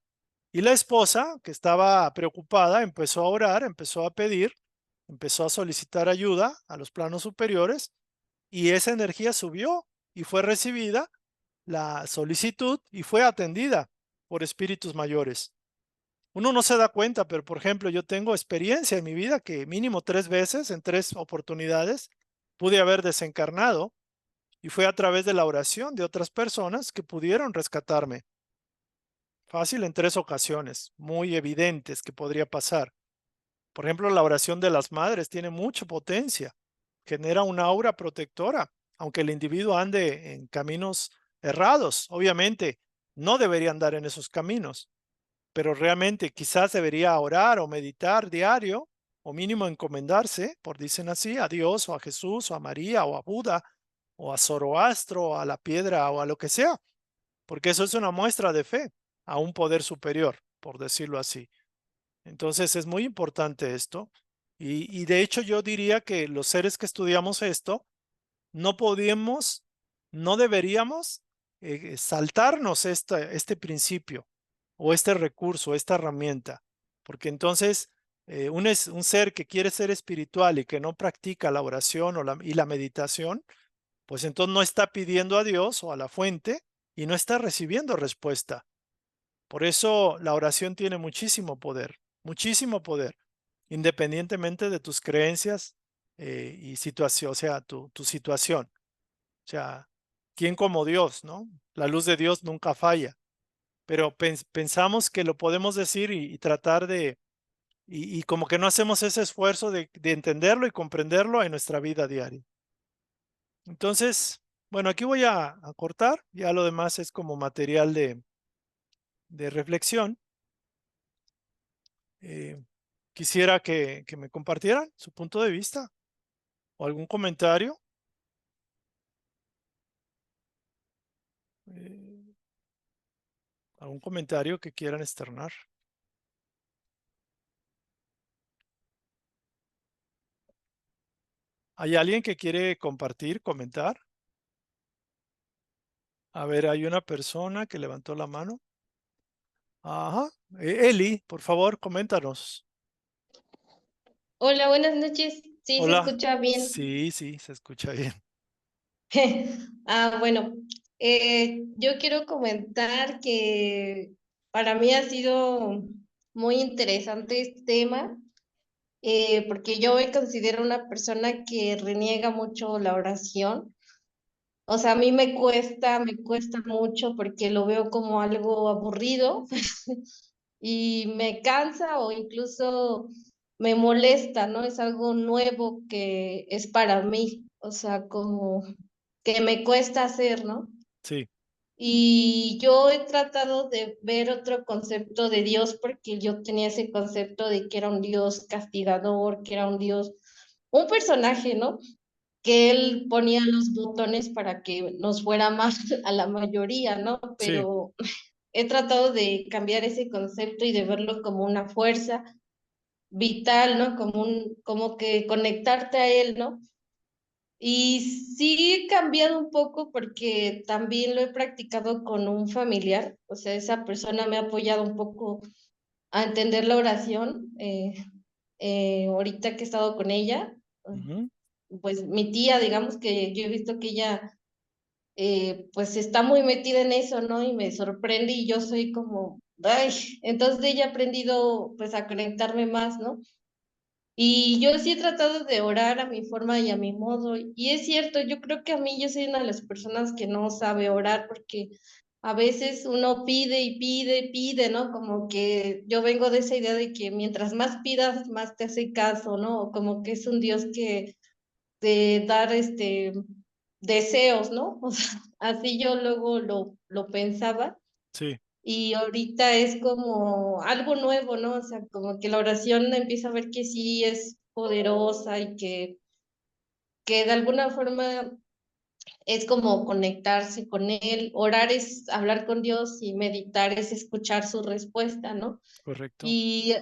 Y la esposa, que estaba preocupada, empezó a orar, empezó a pedir, empezó a solicitar ayuda a los planos superiores y esa energía subió y fue recibida la solicitud y fue atendida por espíritus mayores. Uno no se da cuenta, pero por ejemplo, yo tengo experiencia en mi vida que mínimo 3 veces, en 3 oportunidades, pude haber desencarnado y fue a través de la oración de otras personas que pudieron rescatarme. Fácil en 3 ocasiones, muy evidentes que podría pasar. Por ejemplo, la oración de las madres tiene mucha potencia, genera una aura protectora, aunque el individuo ande en caminos errados. Obviamente, no debería andar en esos caminos, pero realmente quizás debería orar o meditar diario o mínimo encomendarse, por dicen así, a Dios o a Jesús o a María o a Buda o a Zoroastro o a la piedra o a lo que sea, porque eso es una muestra de fe a un poder superior, por decirlo así. Entonces es muy importante esto. Y de hecho yo diría que los seres que estudiamos esto, no podemos, no deberíamos saltarnos este principio o este recurso, esta herramienta, porque entonces un ser que quiere ser espiritual y que no practica la oración y la meditación, pues entonces no está pidiendo a Dios o a la fuente y no está recibiendo respuesta. Por eso la oración tiene muchísimo poder, independientemente de tus creencias y situación, o sea, tu situación. O sea, ¿quién como Dios, no? La luz de Dios nunca falla, pero pensamos que lo podemos decir y tratar y como que no hacemos ese esfuerzo de entenderlo y comprenderlo en nuestra vida diaria. Entonces, bueno, aquí voy a cortar, ya lo demás es como material de reflexión. Eh, quisiera que me compartieran su punto de vista o algún comentario. eh, algún comentario que quieran externar. ¿Hay alguien que quiere compartir, comentar? A ver, hay una persona que levantó la mano. Ajá. Eli, por favor, coméntanos. Hola, buenas noches. Sí, se Hola. escucha bien. Sí, sí, se escucha bien. Bueno, yo quiero comentar que para mí ha sido muy interesante este tema, porque yo me considero una persona que reniega mucho la oración. O sea, a mí me cuesta mucho porque lo veo como algo aburrido y me cansa o incluso me molesta, ¿no? Es algo nuevo que es para mí, o sea, como que me cuesta hacer, ¿no? Sí. Y yo he tratado de ver otro concepto de Dios porque yo tenía ese concepto de que era un Dios castigador, que era un Dios, un personaje, ¿no? Que él ponía los botones para que nos fuera mal a la mayoría, ¿no? Sí. Pero he tratado de cambiar ese concepto y de verlo como una fuerza vital, ¿no? Como que conectarte a él, ¿no? Y sí he cambiado un poco porque también lo he practicado con un familiar, o sea, esa persona me ha apoyado un poco a entender la oración, ahorita que he estado con ella, Ujú. pues mi tía, digamos que yo he visto que ella pues está muy metida en eso, ¿no? Y me sorprende y yo soy como, ay, entonces de ella he aprendido pues a conectarme más, ¿no? Y yo sí he tratado de orar a mi forma y a mi modo. Y es cierto, yo creo que a mí yo soy una de las personas que no sabe orar porque a veces uno pide y pide, pide, ¿no? Como que yo vengo de esa idea de que mientras más pidas, más te hace caso, ¿no? O como que es un Dios que de dar deseos, ¿no? O sea, así yo luego lo pensaba. Sí, Y ahorita es como algo nuevo, ¿no? O sea, como que la oración empieza a ver que sí es poderosa y que de alguna forma es como conectarse con Él. Orar es hablar con Dios y meditar es escuchar su respuesta, ¿no? correcto. Y,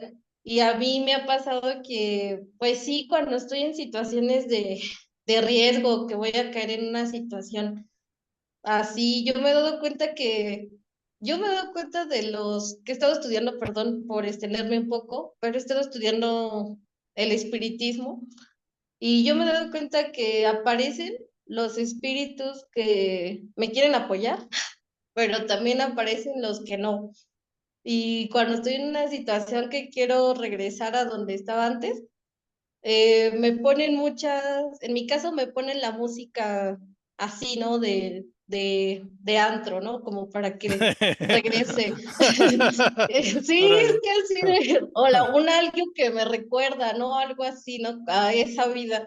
y a mí me ha pasado que, pues sí, cuando estoy en situaciones de riesgo, que voy a caer en una situación así, yo me he dado cuenta yo me he dado cuenta de los que he estado estudiando, perdón por extenderme un poco, pero he estado estudiando el espiritismo y yo me he dado cuenta que aparecen los espíritus que me quieren apoyar, pero también aparecen los que no. Y cuando estoy en una situación que quiero regresar a donde estaba antes, me ponen en mi caso me ponen la música así, ¿no? De antro, ¿no? Como para que regrese. Sí, es Órale. que así o un algo que me recuerda, ¿no? Algo así, ¿no? A esa vida.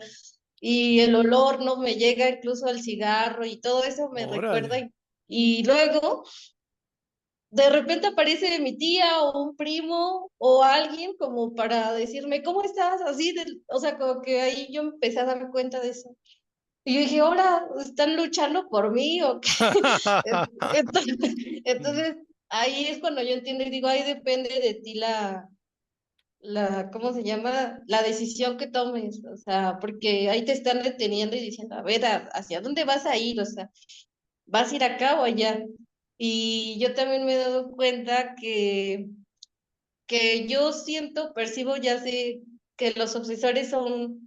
Y el olor, ¿no? Me llega incluso al cigarro y todo eso me recuerda. Órale. Y luego de repente aparece mi tía o un primo o alguien como para decirme, ¿cómo estás? Así, o sea, como que ahí yo empecé a dar cuenta de eso. Y yo dije, ahora, ¿están luchando por mí o qué? Entonces, entonces, ahí es cuando yo entiendo y digo, ahí depende de ti ¿cómo se llama? La decisión que tomes, o sea, porque ahí te están deteniendo y diciendo, a ver, ¿hacia dónde vas a ir? O sea, ¿vas a ir acá o allá? Y yo también me he dado cuenta que yo siento, percibo, ya sé que los obsesores son,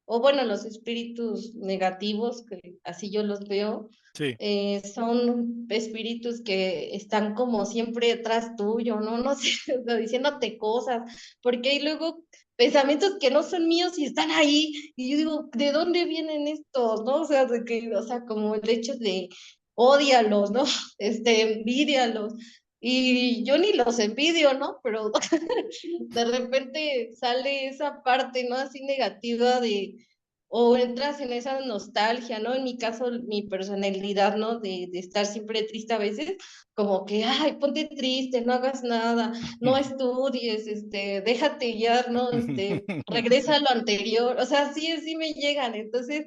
o bueno, los espíritus negativos, que así yo los veo, Sí. son espíritus que están como siempre detrás tuyo, ¿no? No sé, o sea, diciéndote cosas, porque hay luego pensamientos que no son míos y están ahí, y yo digo, ¿de dónde vienen estos, no? O sea, de que, o sea, como el hecho de ódialos, ¿no? Envídialos. Y yo ni los envidio, ¿no? Pero de repente sale esa parte, ¿no? Así negativa o entras en esa nostalgia, ¿no? En mi caso, mi personalidad, ¿no? De estar siempre triste a veces, como que, ay, ponte triste, no hagas nada, no estudies, déjate ya, ¿no? Regresa a lo anterior, o sea, sí, sí me llegan. Entonces,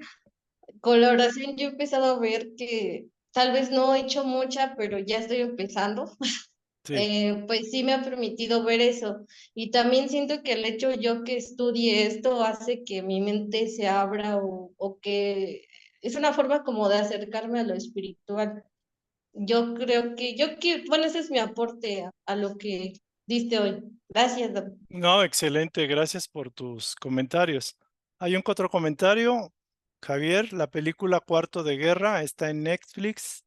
con la oración yo he empezado a ver que tal vez no he hecho mucha, pero ya estoy empezando. Sí. Pues sí me ha permitido ver eso. Y también siento que el hecho yo que estudie esto hace que mi mente se abra o que es una forma como de acercarme a lo espiritual. Yo creo bueno, ese es mi aporte a lo que diste hoy. Gracias, Doc. No, excelente, gracias por tus comentarios. Hay un otro comentario, Javier, la película Cuarto de Guerra está en Netflix,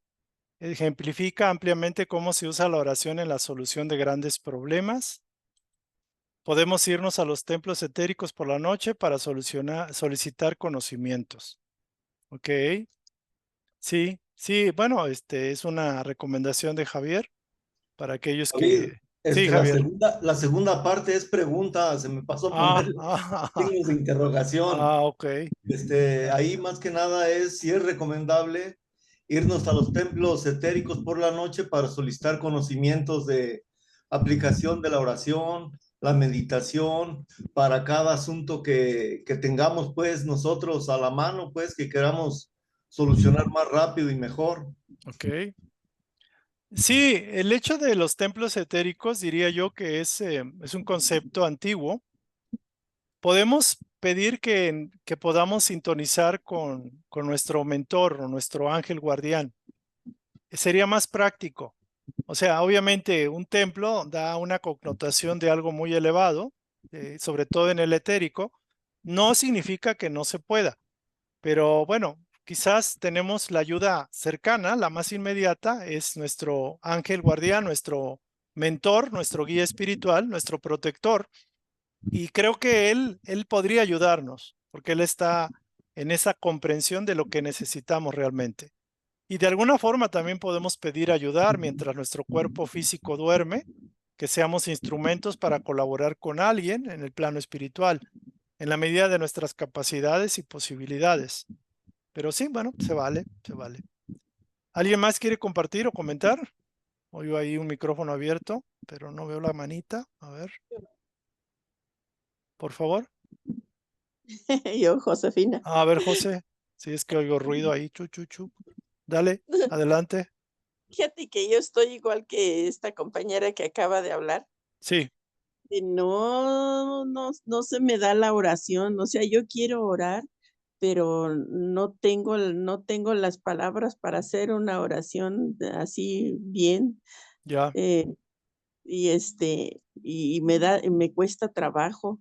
ejemplifica ampliamente cómo se usa la oración en la solución de grandes problemas. Podemos irnos a los templos etéricos por la noche para solicitar conocimientos. Ok, sí, sí, bueno, es una recomendación de Javier para aquellos David, que... Sí, Javier. la segunda parte es pregunta, se me pasó a poner Ah, ah, signos de interrogación. ok. Ahí más que nada es si es recomendable irnos a los templos etéricos por la noche para solicitar conocimientos de aplicación de la oración, la meditación, para cada asunto que tengamos pues nosotros a la mano, pues que queramos solucionar más rápido y mejor. Ok. Sí, el hecho de los templos etéricos diría yo que es un concepto antiguo. Podemos pedir que podamos sintonizar con nuestro mentor o nuestro ángel guardián. Sería más práctico. O sea, obviamente un templo da una connotación de algo muy elevado, sobre todo en el etérico. No significa que no se pueda. Pero bueno, quizás tenemos la ayuda cercana, la más inmediata, es nuestro ángel guardián, nuestro mentor, nuestro guía espiritual, nuestro protector. Y creo que él podría ayudarnos, porque él está en esa comprensión de lo que necesitamos realmente. Y de alguna forma también podemos pedir ayudar mientras nuestro cuerpo físico duerme, que seamos instrumentos para colaborar con alguien en el plano espiritual, en la medida de nuestras capacidades y posibilidades. Pero sí, bueno, se vale, se vale. ¿Alguien más quiere compartir o comentar? Oigo ahí un micrófono abierto, pero no veo la manita. A ver, por favor. Yo, Josefina. A ver, José, si es que oigo ruido ahí, chu, chu, chu. Dale, adelante. Fíjate que yo estoy igual que esta compañera que acaba de hablar, Sí, que no se me da la oración, o sea, yo quiero orar, pero no tengo las palabras para hacer una oración así bien. ya, eh, y me cuesta trabajo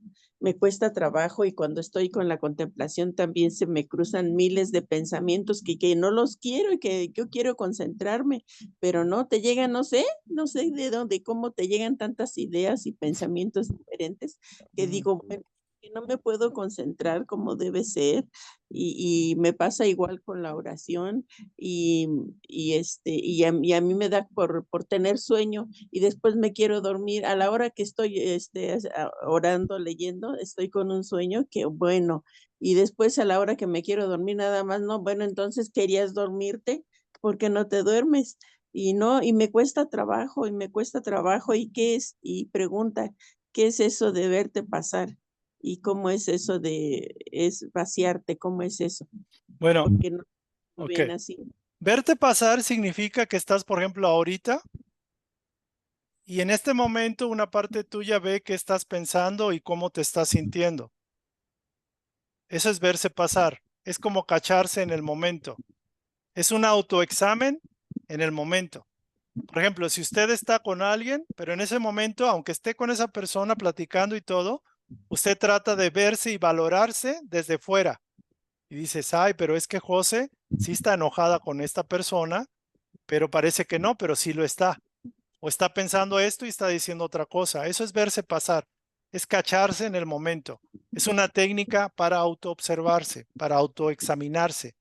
y cuando estoy con la contemplación también se me cruzan miles de pensamientos que no los quiero y que yo quiero concentrarme, pero no te llegan, no sé de dónde, cómo te llegan tantas ideas y pensamientos diferentes que digo, bueno, que no me puedo concentrar como debe ser y me pasa igual con la oración y a mí me da por tener sueño y después me quiero dormir. A la hora que estoy orando, leyendo, estoy con un sueño que bueno, y después a la hora que me quiero dormir nada más, no, bueno, entonces querías dormirte porque no te duermes. Y no, y me cuesta trabajo, ¿y qué es? Y pregunta, ¿qué es eso de verte pasar? ¿Y cómo es eso es vaciarte? ¿Cómo es eso? Bueno, Porque no ok. bien así. Verte pasar significa que estás, por ejemplo, ahorita y en este momento una parte tuya ve qué estás pensando y cómo te estás sintiendo. Eso es verse pasar. Es como cacharse en el momento. Es un autoexamen en el momento. Por ejemplo, si usted está con alguien, pero en ese momento, aunque esté con esa persona platicando y todo, usted trata de verse y valorarse desde fuera. Y dices, ay, pero es que José sí está enojada con esta persona, pero parece que no, pero sí lo está. O está pensando esto y está diciendo otra cosa. Eso es verse pasar. Es cacharse en el momento. Es una técnica para autoobservarse, para autoexaminarse.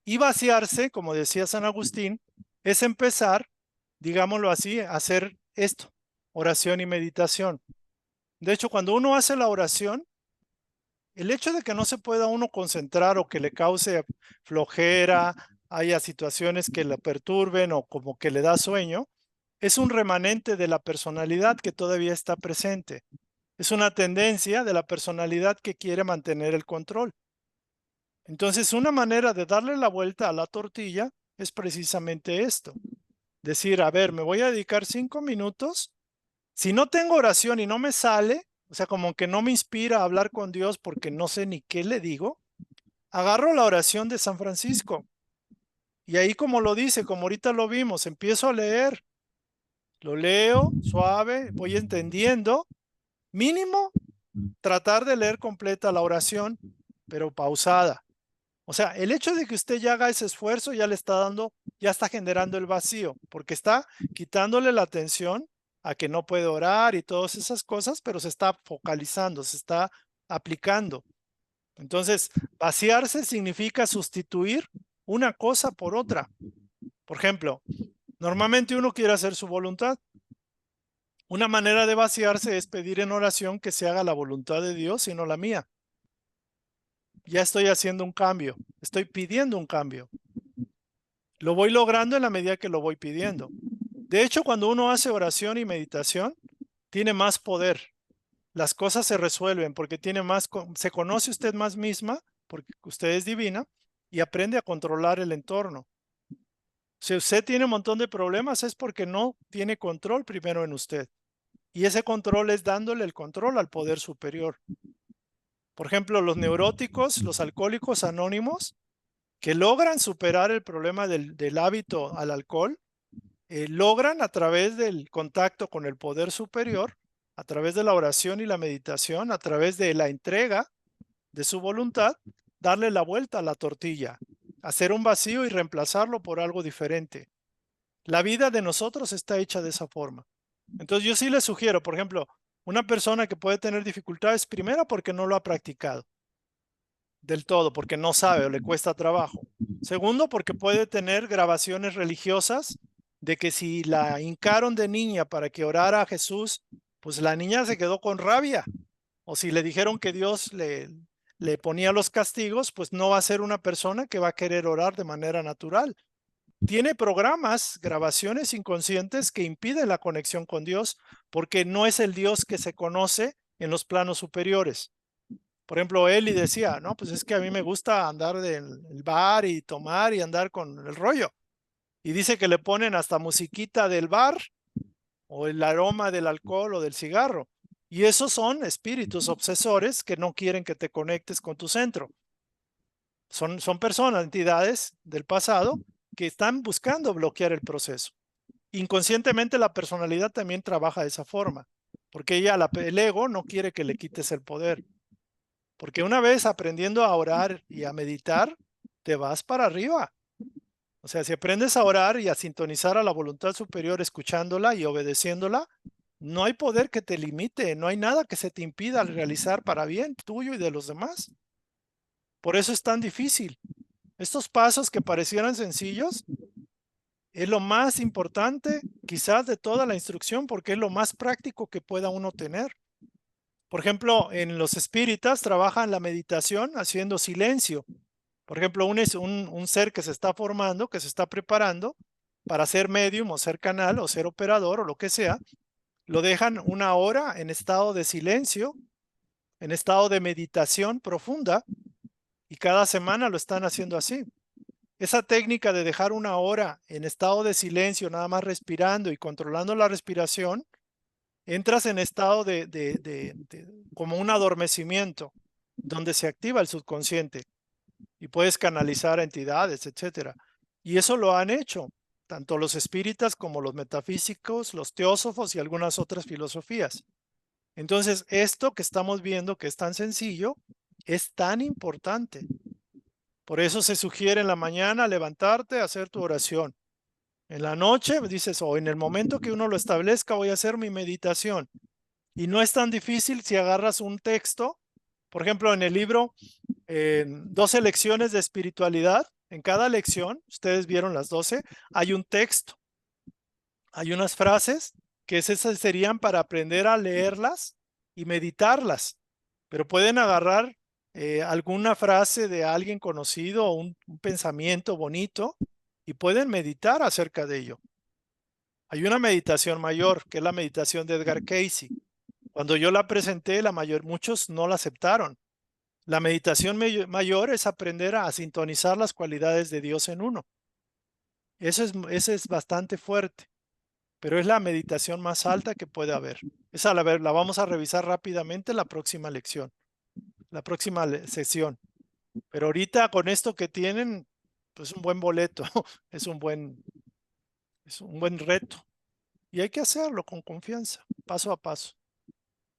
Y vaciarse, como decía San Agustín, es empezar, digámoslo así, a hacer esto, oración y meditación. De hecho, cuando uno hace la oración, el hecho de que no se pueda uno concentrar o que le cause flojera, haya situaciones que la perturben o como que le da sueño, es un remanente de la personalidad que todavía está presente. Es una tendencia de la personalidad que quiere mantener el control. Entonces, una manera de darle la vuelta a la tortilla es precisamente esto. Decir, a ver, me voy a dedicar 5 minutos. Si no tengo oración y no me sale, o sea, como que no me inspira a hablar con Dios porque no sé ni qué le digo, agarro la oración de San Francisco. Y ahí como lo dice, como ahorita lo vimos, empiezo a leer. Lo leo suave, voy entendiendo. Mínimo, tratar de leer completa la oración, pero pausada. O sea, el hecho de que usted ya haga ese esfuerzo ya le está dando, ya está generando el vacío, porque está quitándole la atención a que no puede orar y todas esas cosas, pero se está focalizando, se está aplicando. Entonces, vaciarse significa sustituir una cosa por otra. Por ejemplo, normalmente uno quiere hacer su voluntad. Una manera de vaciarse es pedir en oración que se haga la voluntad de Dios y no la mía. Ya estoy haciendo un cambio, estoy pidiendo un cambio. Lo voy logrando en la medida que lo voy pidiendo. De hecho, cuando uno hace oración y meditación, tiene más poder. Las cosas se resuelven porque tiene más, se conoce usted más misma, porque usted es divina, y aprende a controlar el entorno. Si usted tiene un montón de problemas es porque no tiene control primero en usted. Y ese control es dándole el control al poder superior. Por ejemplo, los neuróticos, los alcohólicos anónimos, que logran superar el problema del hábito al alcohol, logran a través del contacto con el poder superior, a través de la oración y la meditación, a través de la entrega de su voluntad, darle la vuelta a la tortilla, hacer un vacío y reemplazarlo por algo diferente. La vida de nosotros está hecha de esa forma. Entonces yo sí les sugiero, por ejemplo, una persona que puede tener dificultades, primero porque no lo ha practicado del todo, porque no sabe o le cuesta trabajo. Segundo, porque puede tener grabaciones religiosas de que si la hincaron de niña para que orara a Jesús, pues la niña se quedó con rabia. O si le dijeron que Dios le ponía los castigos, pues no va a ser una persona que va a querer orar de manera natural. Tiene programas, grabaciones inconscientes que impiden la conexión con Dios porque no es el Dios que se conoce en los planos superiores. Por ejemplo, Eli decía, no, pues es que a mí me gusta andar del bar y tomar y andar con el rollo. Y dice que le ponen hasta musiquita del bar o el aroma del alcohol o del cigarro. Y esos son espíritus obsesores que no quieren que te conectes con tu centro. Son personas, entidades del pasado que están buscando bloquear el proceso. Inconscientemente la personalidad también trabaja de esa forma, porque el ego no quiere que le quites el poder. Porque una vez aprendiendo a orar y a meditar, te vas para arriba. O sea, si aprendes a orar y a sintonizar a la voluntad superior escuchándola y obedeciéndola, no hay poder que te limite, no hay nada que se te impida realizar para bien tuyo y de los demás. Por eso es tan difícil. Estos pasos que parecieran sencillos es lo más importante quizás de toda la instrucción porque es lo más práctico que pueda uno tener. Por ejemplo, en los espíritas trabajan la meditación haciendo silencio. Por ejemplo, un ser que se está formando, que se está preparando, para ser medium o ser canal o ser operador o lo que sea, lo dejan 1 hora en estado de silencio, en estado de meditación profunda, y cada semana lo están haciendo así. Esa técnica de dejar 1 hora en estado de silencio, nada más respirando y controlando la respiración, entras en estado como un adormecimiento, donde se activa el subconsciente y puedes canalizar a entidades, etcétera. Y eso lo han hecho tanto los espíritas como los metafísicos, los teósofos y algunas otras filosofías. Entonces, esto que estamos viendo, que es tan sencillo, es tan importante. Por eso se sugiere en la mañana levantarte, hacer tu oración. En la noche dices, o en el momento que uno lo establezca, voy a hacer mi meditación. Y no es tan difícil si agarras un texto, por ejemplo, en el libro 12 lecciones de espiritualidad. En cada lección, ustedes vieron las 12, hay un texto, hay unas frases que esas serían para aprender a leerlas y meditarlas, pero pueden agarrar alguna frase de alguien conocido o un pensamiento bonito y pueden meditar acerca de ello. Hay una meditación mayor, que es la meditación de Edgar Cayce. Cuando yo la presenté, muchos no la aceptaron. La meditación mayor es aprender a sintonizar las cualidades de Dios en uno. Eso es bastante fuerte, pero es la meditación más alta que puede haber. Esa la vamos a revisar rápidamente en la próxima lección, la próxima sesión. Pero ahorita con esto que tienen, pues un buen boleto, es un buen reto. Y hay que hacerlo con confianza, paso a paso.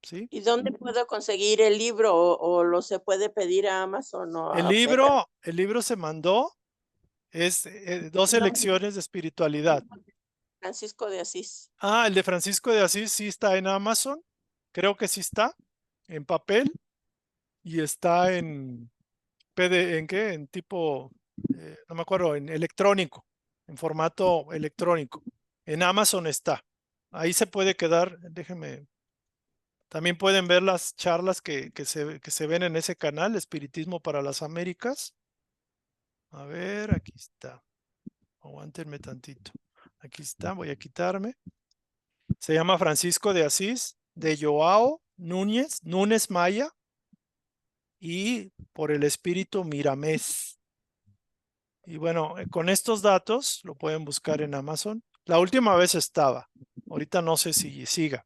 ¿Sí? ¿Y dónde puedo conseguir el libro o lo se puede pedir a Amazon o El a FedEx? libro se mandó, es 12 lecciones de espiritualidad. Francisco de Asís. Ah, el de Francisco de Asís sí está en Amazon, creo que sí está, en papel, y está en ¿en qué? En tipo, no me acuerdo, en electrónico, en formato electrónico. En Amazon está. Ahí se puede quedar, déjenme. También pueden ver las charlas que se ven en ese canal, Espiritismo para las Américas. A ver, aquí está. Aguántenme tantito. Aquí está, voy a quitarme. Se llama Francisco de Asís, de Joao Núñez Maya, y por el espíritu Miramés. Y bueno, con estos datos lo pueden buscar en Amazon. La última vez estaba, ahorita no sé si siga,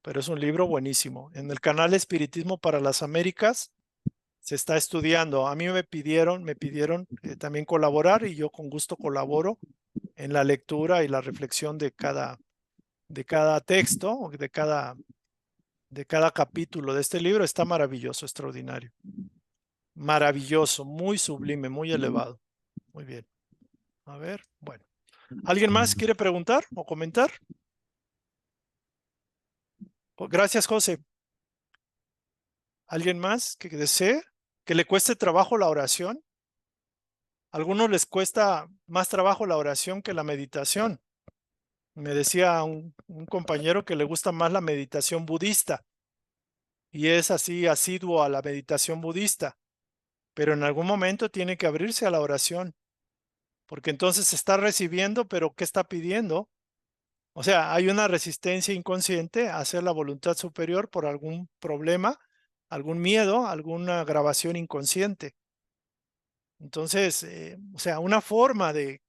pero es un libro buenísimo. En el canal Espiritismo para las Américas se está estudiando. A mí me pidieron también colaborar, y yo con gusto colaboro en la lectura y la reflexión de cada texto, de cada capítulo de este libro. Está maravilloso, extraordinario. Maravilloso, muy sublime, muy elevado. Muy bien. A ver, bueno. ¿Alguien más quiere preguntar o comentar? Gracias, José. ¿Alguien más que desee? ¿Que le cueste trabajo la oración? A algunos les cuesta más trabajo la oración que la meditación. Me decía un compañero que le gusta más la meditación budista y es así asiduo a la meditación budista, pero en algún momento tiene que abrirse a la oración, porque entonces está recibiendo, pero ¿qué está pidiendo? O sea, hay una resistencia inconsciente a hacer la voluntad superior por algún problema, algún miedo, alguna grabación inconsciente. Entonces, o sea, una forma de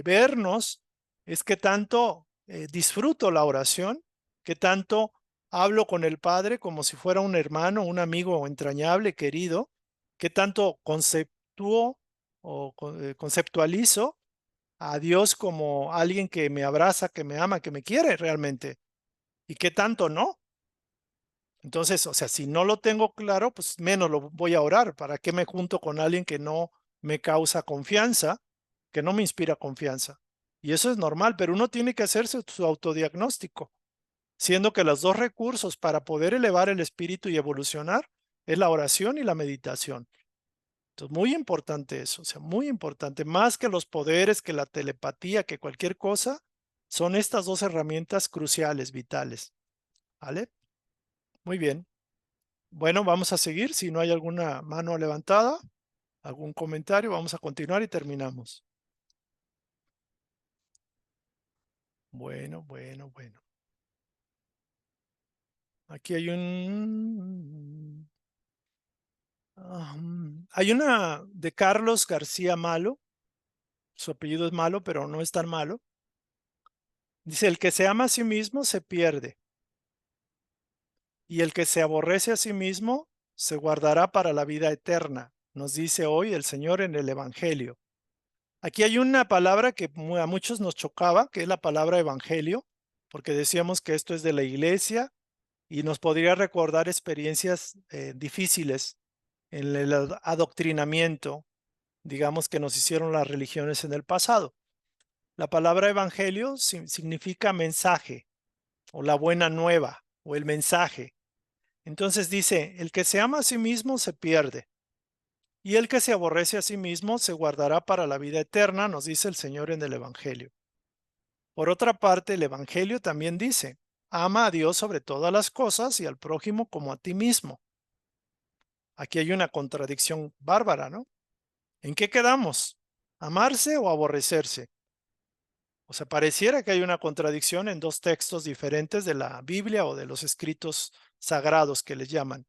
vernos es que tanto disfruto la oración, que tanto hablo con el Padre como si fuera un hermano, un amigo entrañable, querido, que tanto conceptúo o conceptualizo a Dios como alguien que me abraza, que me ama, que me quiere realmente, y que tanto no. Entonces, o sea, si no lo tengo claro, pues menos lo voy a orar. ¿Para qué me junto con alguien que no me causa confianza, que no me inspira confianza? Y eso es normal, pero uno tiene que hacerse su autodiagnóstico, siendo que los dos recursos para poder elevar el espíritu y evolucionar es la oración y la meditación. Entonces, muy importante eso, o sea, muy importante, más que los poderes, que la telepatía, que cualquier cosa, son estas dos herramientas cruciales, vitales. ¿Vale? Muy bien. Bueno, vamos a seguir. Si no hay alguna mano levantada, algún comentario, vamos a continuar y terminamos. Bueno. Aquí hay hay una de Carlos García Malo. Su apellido es Malo, pero no es tan malo. Dice, el que se ama a sí mismo se pierde, y el que se aborrece a sí mismo se guardará para la vida eterna, nos dice hoy el Señor en el Evangelio. Aquí hay una palabra que a muchos nos chocaba, que es la palabra evangelio, porque decíamos que esto es de la iglesia y nos podría recordar experiencias difíciles en el adoctrinamiento, digamos, que nos hicieron las religiones en el pasado. La palabra evangelio significa mensaje o la buena nueva o el mensaje. Entonces dice, el que se ama a sí mismo se pierde, y el que se aborrece a sí mismo se guardará para la vida eterna, nos dice el Señor en el Evangelio. Por otra parte, el Evangelio también dice, ama a Dios sobre todas las cosas y al prójimo como a ti mismo. Aquí hay una contradicción bárbara, ¿no? ¿En qué quedamos? ¿Amarse o aborrecerse? O sea, pareciera que hay una contradicción en dos textos diferentes de la Biblia o de los escritos sagrados que les llaman.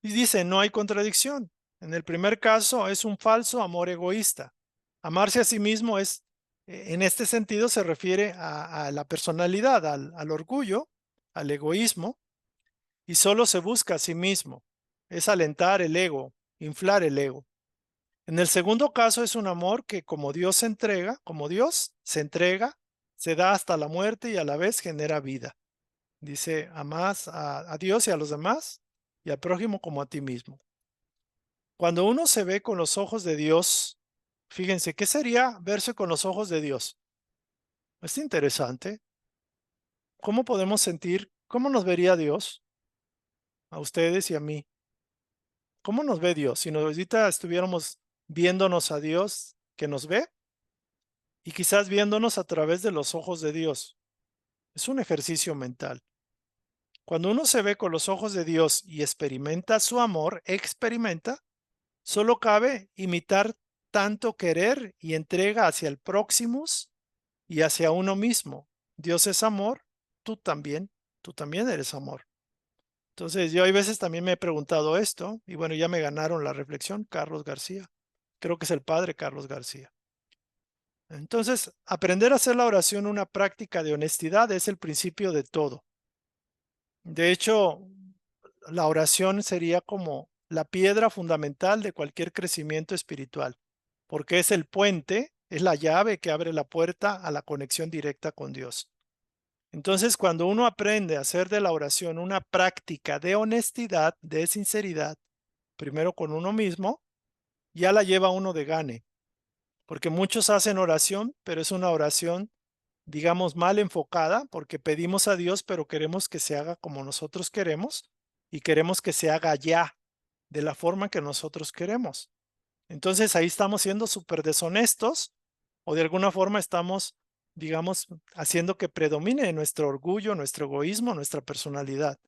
Y dice, no hay contradicción. En el primer caso es un falso amor egoísta. Amarse a sí mismo es, en este sentido, se refiere a la personalidad, al orgullo, al egoísmo, y solo se busca a sí mismo. Es alentar el ego, inflar el ego. En el segundo caso es un amor que como Dios se entrega, se da hasta la muerte y a la vez genera vida. Dice, amas a Dios y a los demás y al prójimo como a ti mismo. Cuando uno se ve con los ojos de Dios, fíjense, ¿qué sería verse con los ojos de Dios? Es interesante. ¿Cómo podemos sentir? ¿Cómo nos vería Dios? A ustedes y a mí. ¿Cómo nos ve Dios? Si ahorita estuviéramos viéndonos a Dios, que nos ve, y quizás viéndonos a través de los ojos de Dios. Es un ejercicio mental. Cuando uno se ve con los ojos de Dios y experimenta su amor, solo cabe imitar tanto querer y entrega hacia el próximo y hacia uno mismo. Dios es amor, tú también eres amor. Entonces yo hay veces también me he preguntado esto y bueno, ya me ganaron la reflexión, Carlos García. Creo que es el padre Carlos García. Entonces, aprender a hacer la oración una práctica de honestidad es el principio de todo. De hecho, la oración sería como la piedra fundamental de cualquier crecimiento espiritual, porque es el puente, es la llave que abre la puerta a la conexión directa con Dios. Entonces, cuando uno aprende a hacer de la oración una práctica de honestidad, de sinceridad, primero con uno mismo, ya la lleva uno de gane, porque muchos hacen oración, pero es una oración, digamos, mal enfocada, porque pedimos a Dios, pero queremos que se haga como nosotros queremos y queremos que se haga ya, de la forma que nosotros queremos. Entonces ahí estamos siendo súper deshonestos o de alguna forma estamos, digamos, haciendo que predomine nuestro orgullo, nuestro egoísmo, nuestra personalidad.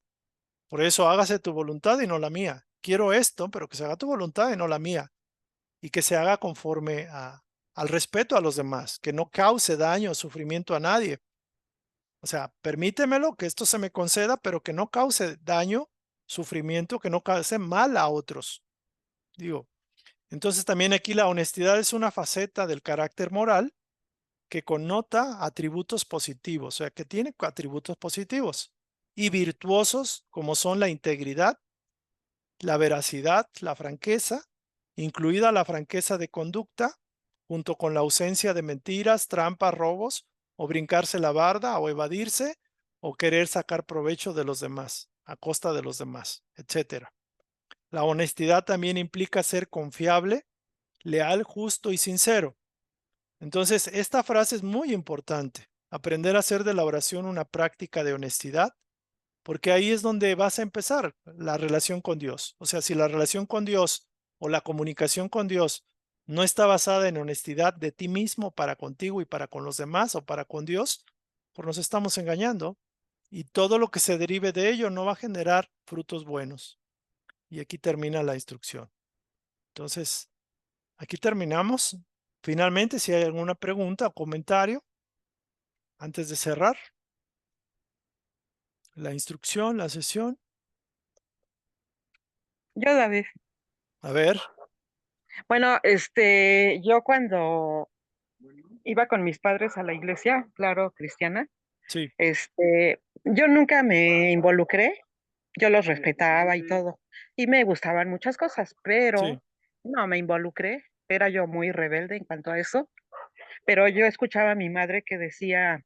Por eso hágase tu voluntad y no la mía. Quiero esto, pero que se haga tu voluntad y no la mía. Y que se haga conforme al respeto a los demás, que no cause daño o sufrimiento a nadie. O sea, permítemelo que esto se me conceda, pero que no cause daño, sufrimiento, que no cause mal a otros. Digo, entonces también aquí la honestidad es una faceta del carácter moral que connota atributos positivos, o sea, que tiene atributos positivos y virtuosos como son la integridad, la veracidad, la franqueza, incluida la franqueza de conducta, junto con la ausencia de mentiras, trampas, robos, o brincarse la barda, o evadirse, o querer sacar provecho de los demás, a costa de los demás, etc. La honestidad también implica ser confiable, leal, justo y sincero. Entonces, esta frase es muy importante. Aprender a hacer de la oración una práctica de honestidad, porque ahí es donde vas a empezar la relación con Dios. O sea, si la relación con Dios o la comunicación con Dios no está basada en honestidad de ti mismo para contigo y para con los demás o para con Dios, pues nos estamos engañando y todo lo que se derive de ello no va a generar frutos buenos. Y aquí termina la instrucción. Entonces, aquí terminamos. Finalmente, si hay alguna pregunta o comentario. antes de cerrar la instrucción, la sesión. Yo, David. A ver, Bueno, yo cuando iba con mis padres a la iglesia, claro, cristiana, sí, yo nunca me involucré, yo los respetaba y todo, y me gustaban muchas cosas, sí, pero no me involucré, era yo muy rebelde en cuanto a eso, pero yo escuchaba a mi madre que decía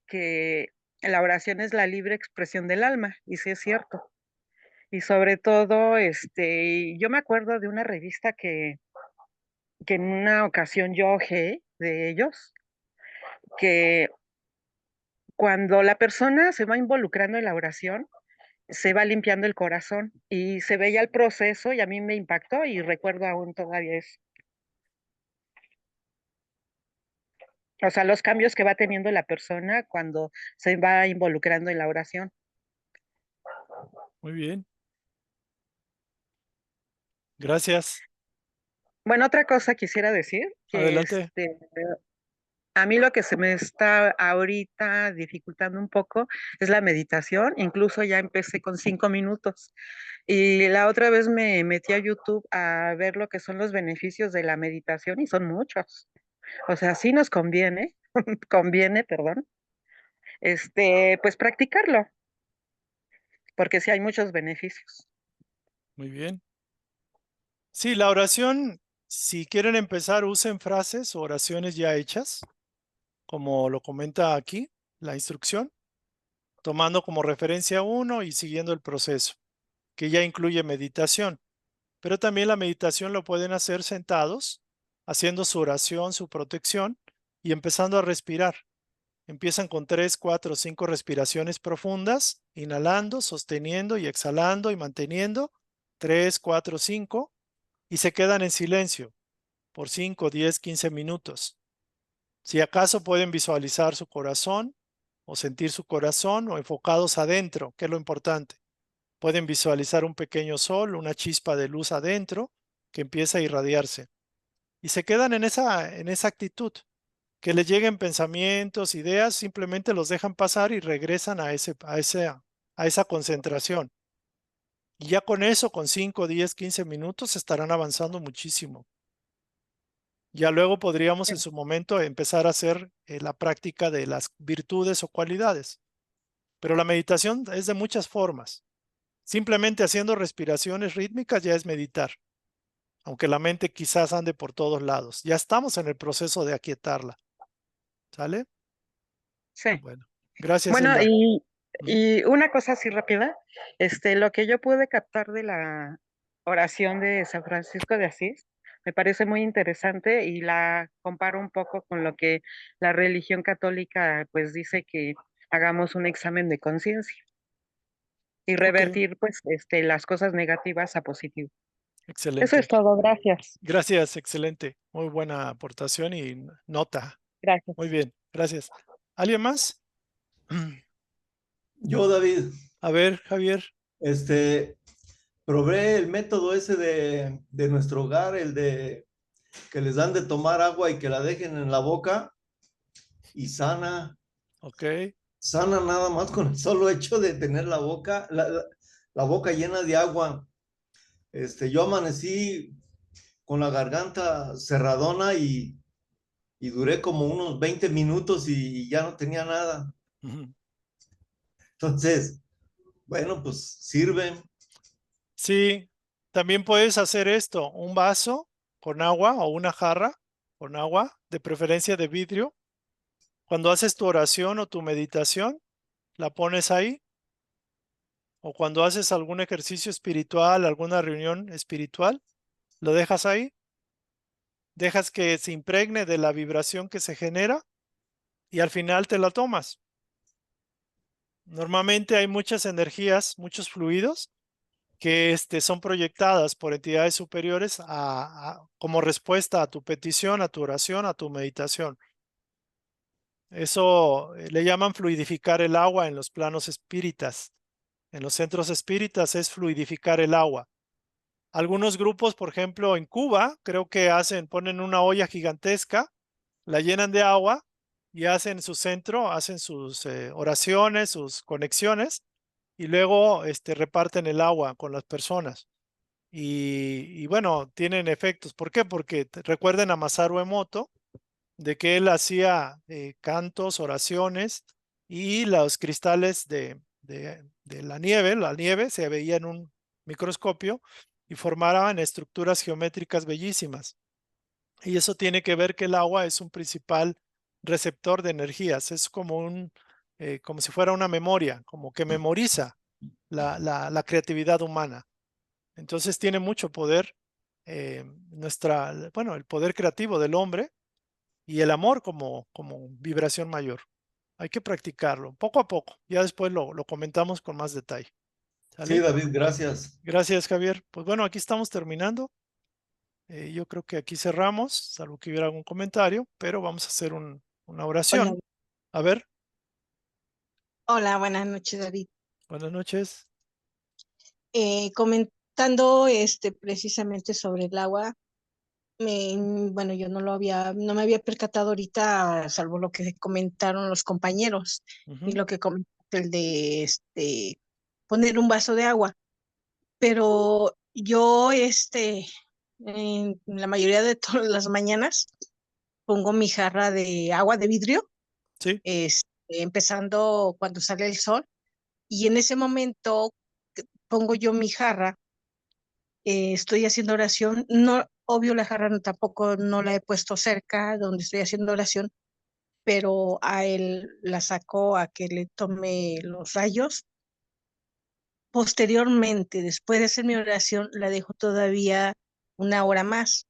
que la oración es la libre expresión del alma, y sí es cierto. Y sobre todo, yo me acuerdo de una revista que en una ocasión yo hojeé de ellos, que cuando la persona se va involucrando en la oración, se va limpiando el corazón y se veía el proceso y a mí me impactó y recuerdo aún todavía eso. O sea, los cambios que va teniendo la persona cuando se va involucrando en la oración. muy bien. Gracias. Bueno, otra cosa quisiera decir, que Adelante. a mí lo que se me está ahorita dificultando un poco es la meditación, incluso ya empecé con 5 minutos. Y la otra vez me metí a YouTube a ver lo que son los beneficios de la meditación y son muchos. O sea, sí nos conviene, conviene, perdón, pues practicarlo, porque sí hay muchos beneficios. Muy bien. Sí, la oración, si quieren empezar, usen frases o oraciones ya hechas, como lo comenta aquí la instrucción, tomando como referencia uno y siguiendo el proceso, que ya incluye meditación. Pero también la meditación lo pueden hacer sentados, haciendo su oración, su protección y empezando a respirar. Empiezan con 3, 4, 5 respiraciones profundas, inhalando, sosteniendo y exhalando y manteniendo 3, 4, 5 y se quedan en silencio por 5, 10, 15 minutos. Si acaso pueden visualizar su corazón o sentir su corazón o enfocados adentro, que es lo importante. Pueden visualizar un pequeño sol, una chispa de luz adentro que empieza a irradiarse. Y se quedan en esa actitud. Que les lleguen pensamientos, ideas, simplemente los dejan pasar y regresan a esa concentración. Y ya con eso, con 5, 10, 15 minutos, estarán avanzando muchísimo. Ya luego podríamos en su momento empezar a hacer la práctica de las virtudes o cualidades. Pero la meditación es de muchas formas. Simplemente haciendo respiraciones rítmicas ya es meditar, aunque la mente quizás ande por todos lados. Ya estamos en el proceso de aquietarla. ¿Sale? Sí. Bueno, gracias, Bueno, Hilda. y una cosa así rápida, lo que yo pude captar de la oración de San Francisco de Asís, me parece muy interesante y la comparo un poco con lo que la religión católica pues dice que hagamos un examen de conciencia y Ok, revertir pues las cosas negativas a positivo. Eso es excelente. todo, gracias. Gracias, excelente. Muy buena aportación y nota. Muy Gracias. bien, gracias. ¿Alguien más? Yo, David, A ver, Javier. este, probé el método ese de nuestro hogar, el de que les dan de tomar agua y que la dejen en la boca y Ok. sana nada más con el solo hecho de tener la boca llena de agua. Yo amanecí con la garganta cerradona y duré como unos 20 minutos y ya no tenía nada. Ujú. Entonces, bueno, pues sirve. Sí, también puedes hacer esto, un vaso con agua o una jarra con agua, de preferencia de vidrio. Cuando haces tu oración o tu meditación, la pones ahí. O cuando haces algún ejercicio espiritual, alguna reunión espiritual, lo dejas ahí. Dejas que se impregne de la vibración que se genera y al final te la tomas. Normalmente hay muchas energías, muchos fluidos que son proyectadas por entidades superiores como respuesta a tu petición, a tu oración, a tu meditación. Eso le llaman fluidificar el agua en los planos espíritas. En los centros espíritas es fluidificar el agua. Algunos grupos, por ejemplo, en Cuba, creo que ponen una olla gigantesca, la llenan de agua y hacen su centro, hacen sus oraciones, sus conexiones, y luego reparten el agua con las personas. Y bueno, tienen efectos. ¿Por qué? Porque recuerden a Masaru Emoto, de que él hacía cantos, oraciones, y los cristales de la nieve se veía en un microscopio y formaban estructuras geométricas bellísimas. Y eso tiene que ver que el agua es un principal receptor de energías, es como si fuera una memoria, como que memoriza la creatividad humana. Entonces tiene mucho poder bueno, el poder creativo del hombre y el amor como vibración mayor. Hay que practicarlo poco a poco. Ya después lo comentamos con más detalle. Sí, ¿Sale? David, gracias. Gracias, Javier. Pues bueno, aquí estamos terminando. Yo creo que aquí cerramos, salvo que hubiera algún comentario, pero vamos a hacer una Hola, oración. A ver, hola, buenas noches, David. buenas noches. Comentando precisamente sobre el agua, bueno, yo no me había percatado ahorita, salvo lo que comentaron los compañeros y Ujú. lo que comentaste el de poner un vaso de agua. Pero yo en la mayoría de todas las mañanas pongo mi jarra de agua de vidrio, Sí, empezando cuando sale el sol, y en ese momento pongo yo mi jarra, estoy haciendo oración, no, obvio la jarra tampoco no la he puesto cerca donde estoy haciendo oración, pero a él la saco a que le tome los rayos. Posteriormente, después de hacer mi oración, la dejo todavía una hora más.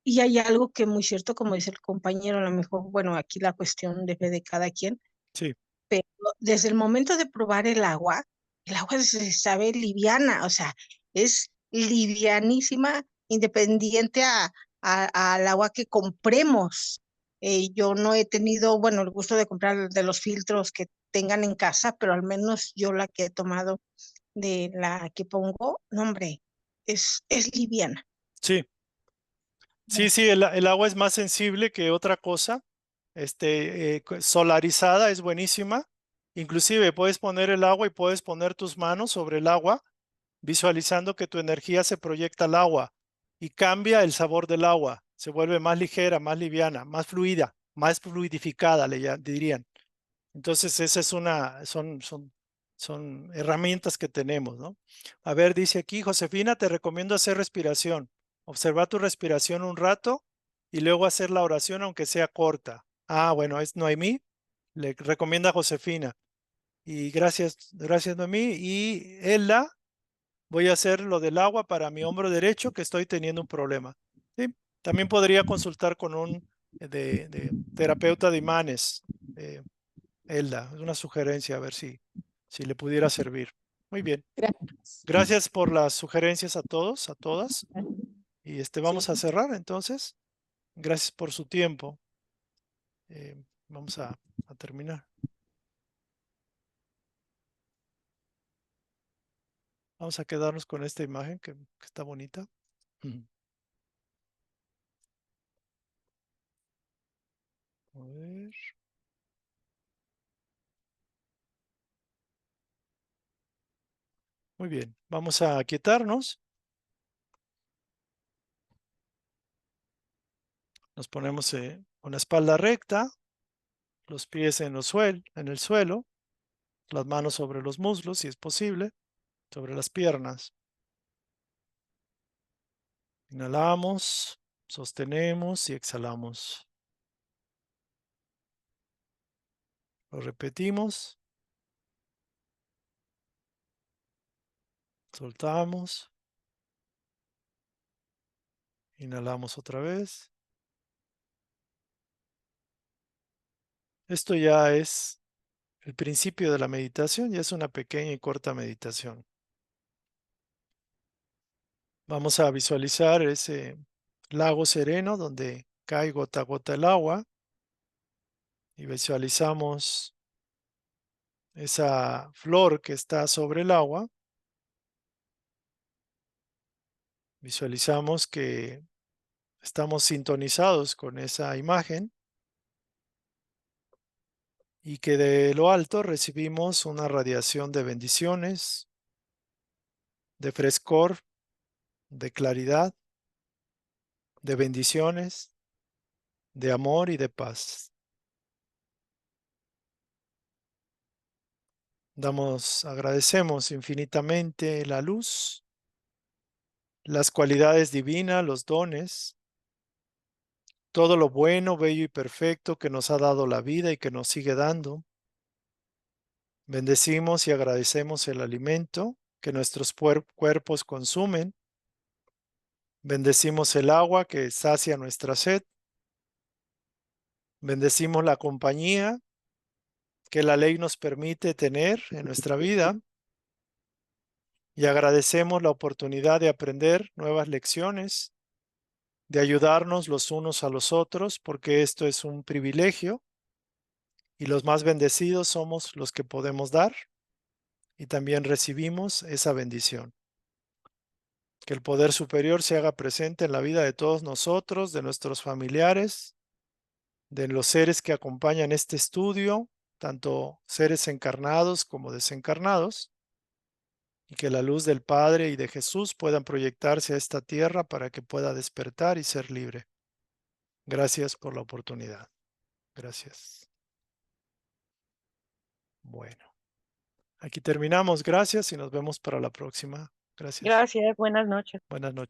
Y hay algo que muy cierto, como dice el compañero, a lo mejor, bueno, aquí la cuestión depende de cada quien, sí, pero desde el momento de probar el agua se sabe liviana, o sea, es livianísima, independiente al agua que compremos. Yo no he tenido, bueno, el gusto de comprar de los filtros que tengan en casa, pero al menos yo la que he tomado de la que pongo, no, hombre, es liviana. sí. Sí, sí, el agua es más sensible que otra cosa. Solarizada es buenísima. Inclusive puedes poner el agua y puedes poner tus manos sobre el agua, visualizando que tu energía se proyecta al agua y cambia el sabor del agua. Se vuelve más ligera, más liviana, más fluida, más fluidificada, dirían. Entonces, esa es son herramientas que tenemos, ¿no? A ver, dice aquí, Josefina, te recomiendo hacer respiración. Observa tu respiración un rato y luego hacer la oración, aunque sea corta. Ah, bueno, es Noemí. Le recomienda a Josefina. Y gracias, Noemí. Y Ella, voy a hacer lo del agua para mi hombro derecho, que estoy teniendo un problema. ¿Sí? También podría consultar con un de terapeuta de imanes. Elda, es una sugerencia, a ver si le pudiera servir. Muy bien. Gracias. Gracias por las sugerencias a todos, a todas. Y Sí. vamos a cerrar entonces. Gracias por su tiempo. Vamos a terminar. Vamos a quedarnos con esta imagen que está bonita. A ver. Muy bien. Vamos a aquietarnos. Nos ponemos con la espalda recta, los pies en el suelo, las manos sobre los muslos, si es posible, sobre las piernas. Inhalamos, sostenemos y exhalamos. Lo repetimos. Soltamos. Inhalamos otra vez. Esto ya es el principio de la meditación, ya es una pequeña y corta meditación. Vamos a visualizar ese lago sereno donde cae gota a gota el agua y visualizamos esa flor que está sobre el agua. Visualizamos que estamos sintonizados con esa imagen y que de lo alto recibimos una radiación de bendiciones, de frescor, de claridad, de bendiciones, de amor y de paz. Agradecemos infinitamente la luz, las cualidades divinas, los dones, todo lo bueno, bello y perfecto que nos ha dado la vida y que nos sigue dando. Bendecimos y agradecemos el alimento que nuestros cuerpos consumen. Bendecimos el agua que sacia nuestra sed. Bendecimos la compañía que la ley nos permite tener en nuestra vida. Y agradecemos la oportunidad de aprender nuevas lecciones, de ayudarnos los unos a los otros, porque esto es un privilegio y los más bendecidos somos los que podemos dar y también recibimos esa bendición. Que el poder superior se haga presente en la vida de todos nosotros, de nuestros familiares, de los seres que acompañan este estudio, tanto seres encarnados como desencarnados, y que la luz del Padre y de Jesús puedan proyectarse a esta tierra para que pueda despertar y ser libre. Gracias por la oportunidad. Gracias. Bueno, aquí terminamos. Gracias y nos vemos para la próxima. Gracias. Gracias, buenas noches. Buenas noches.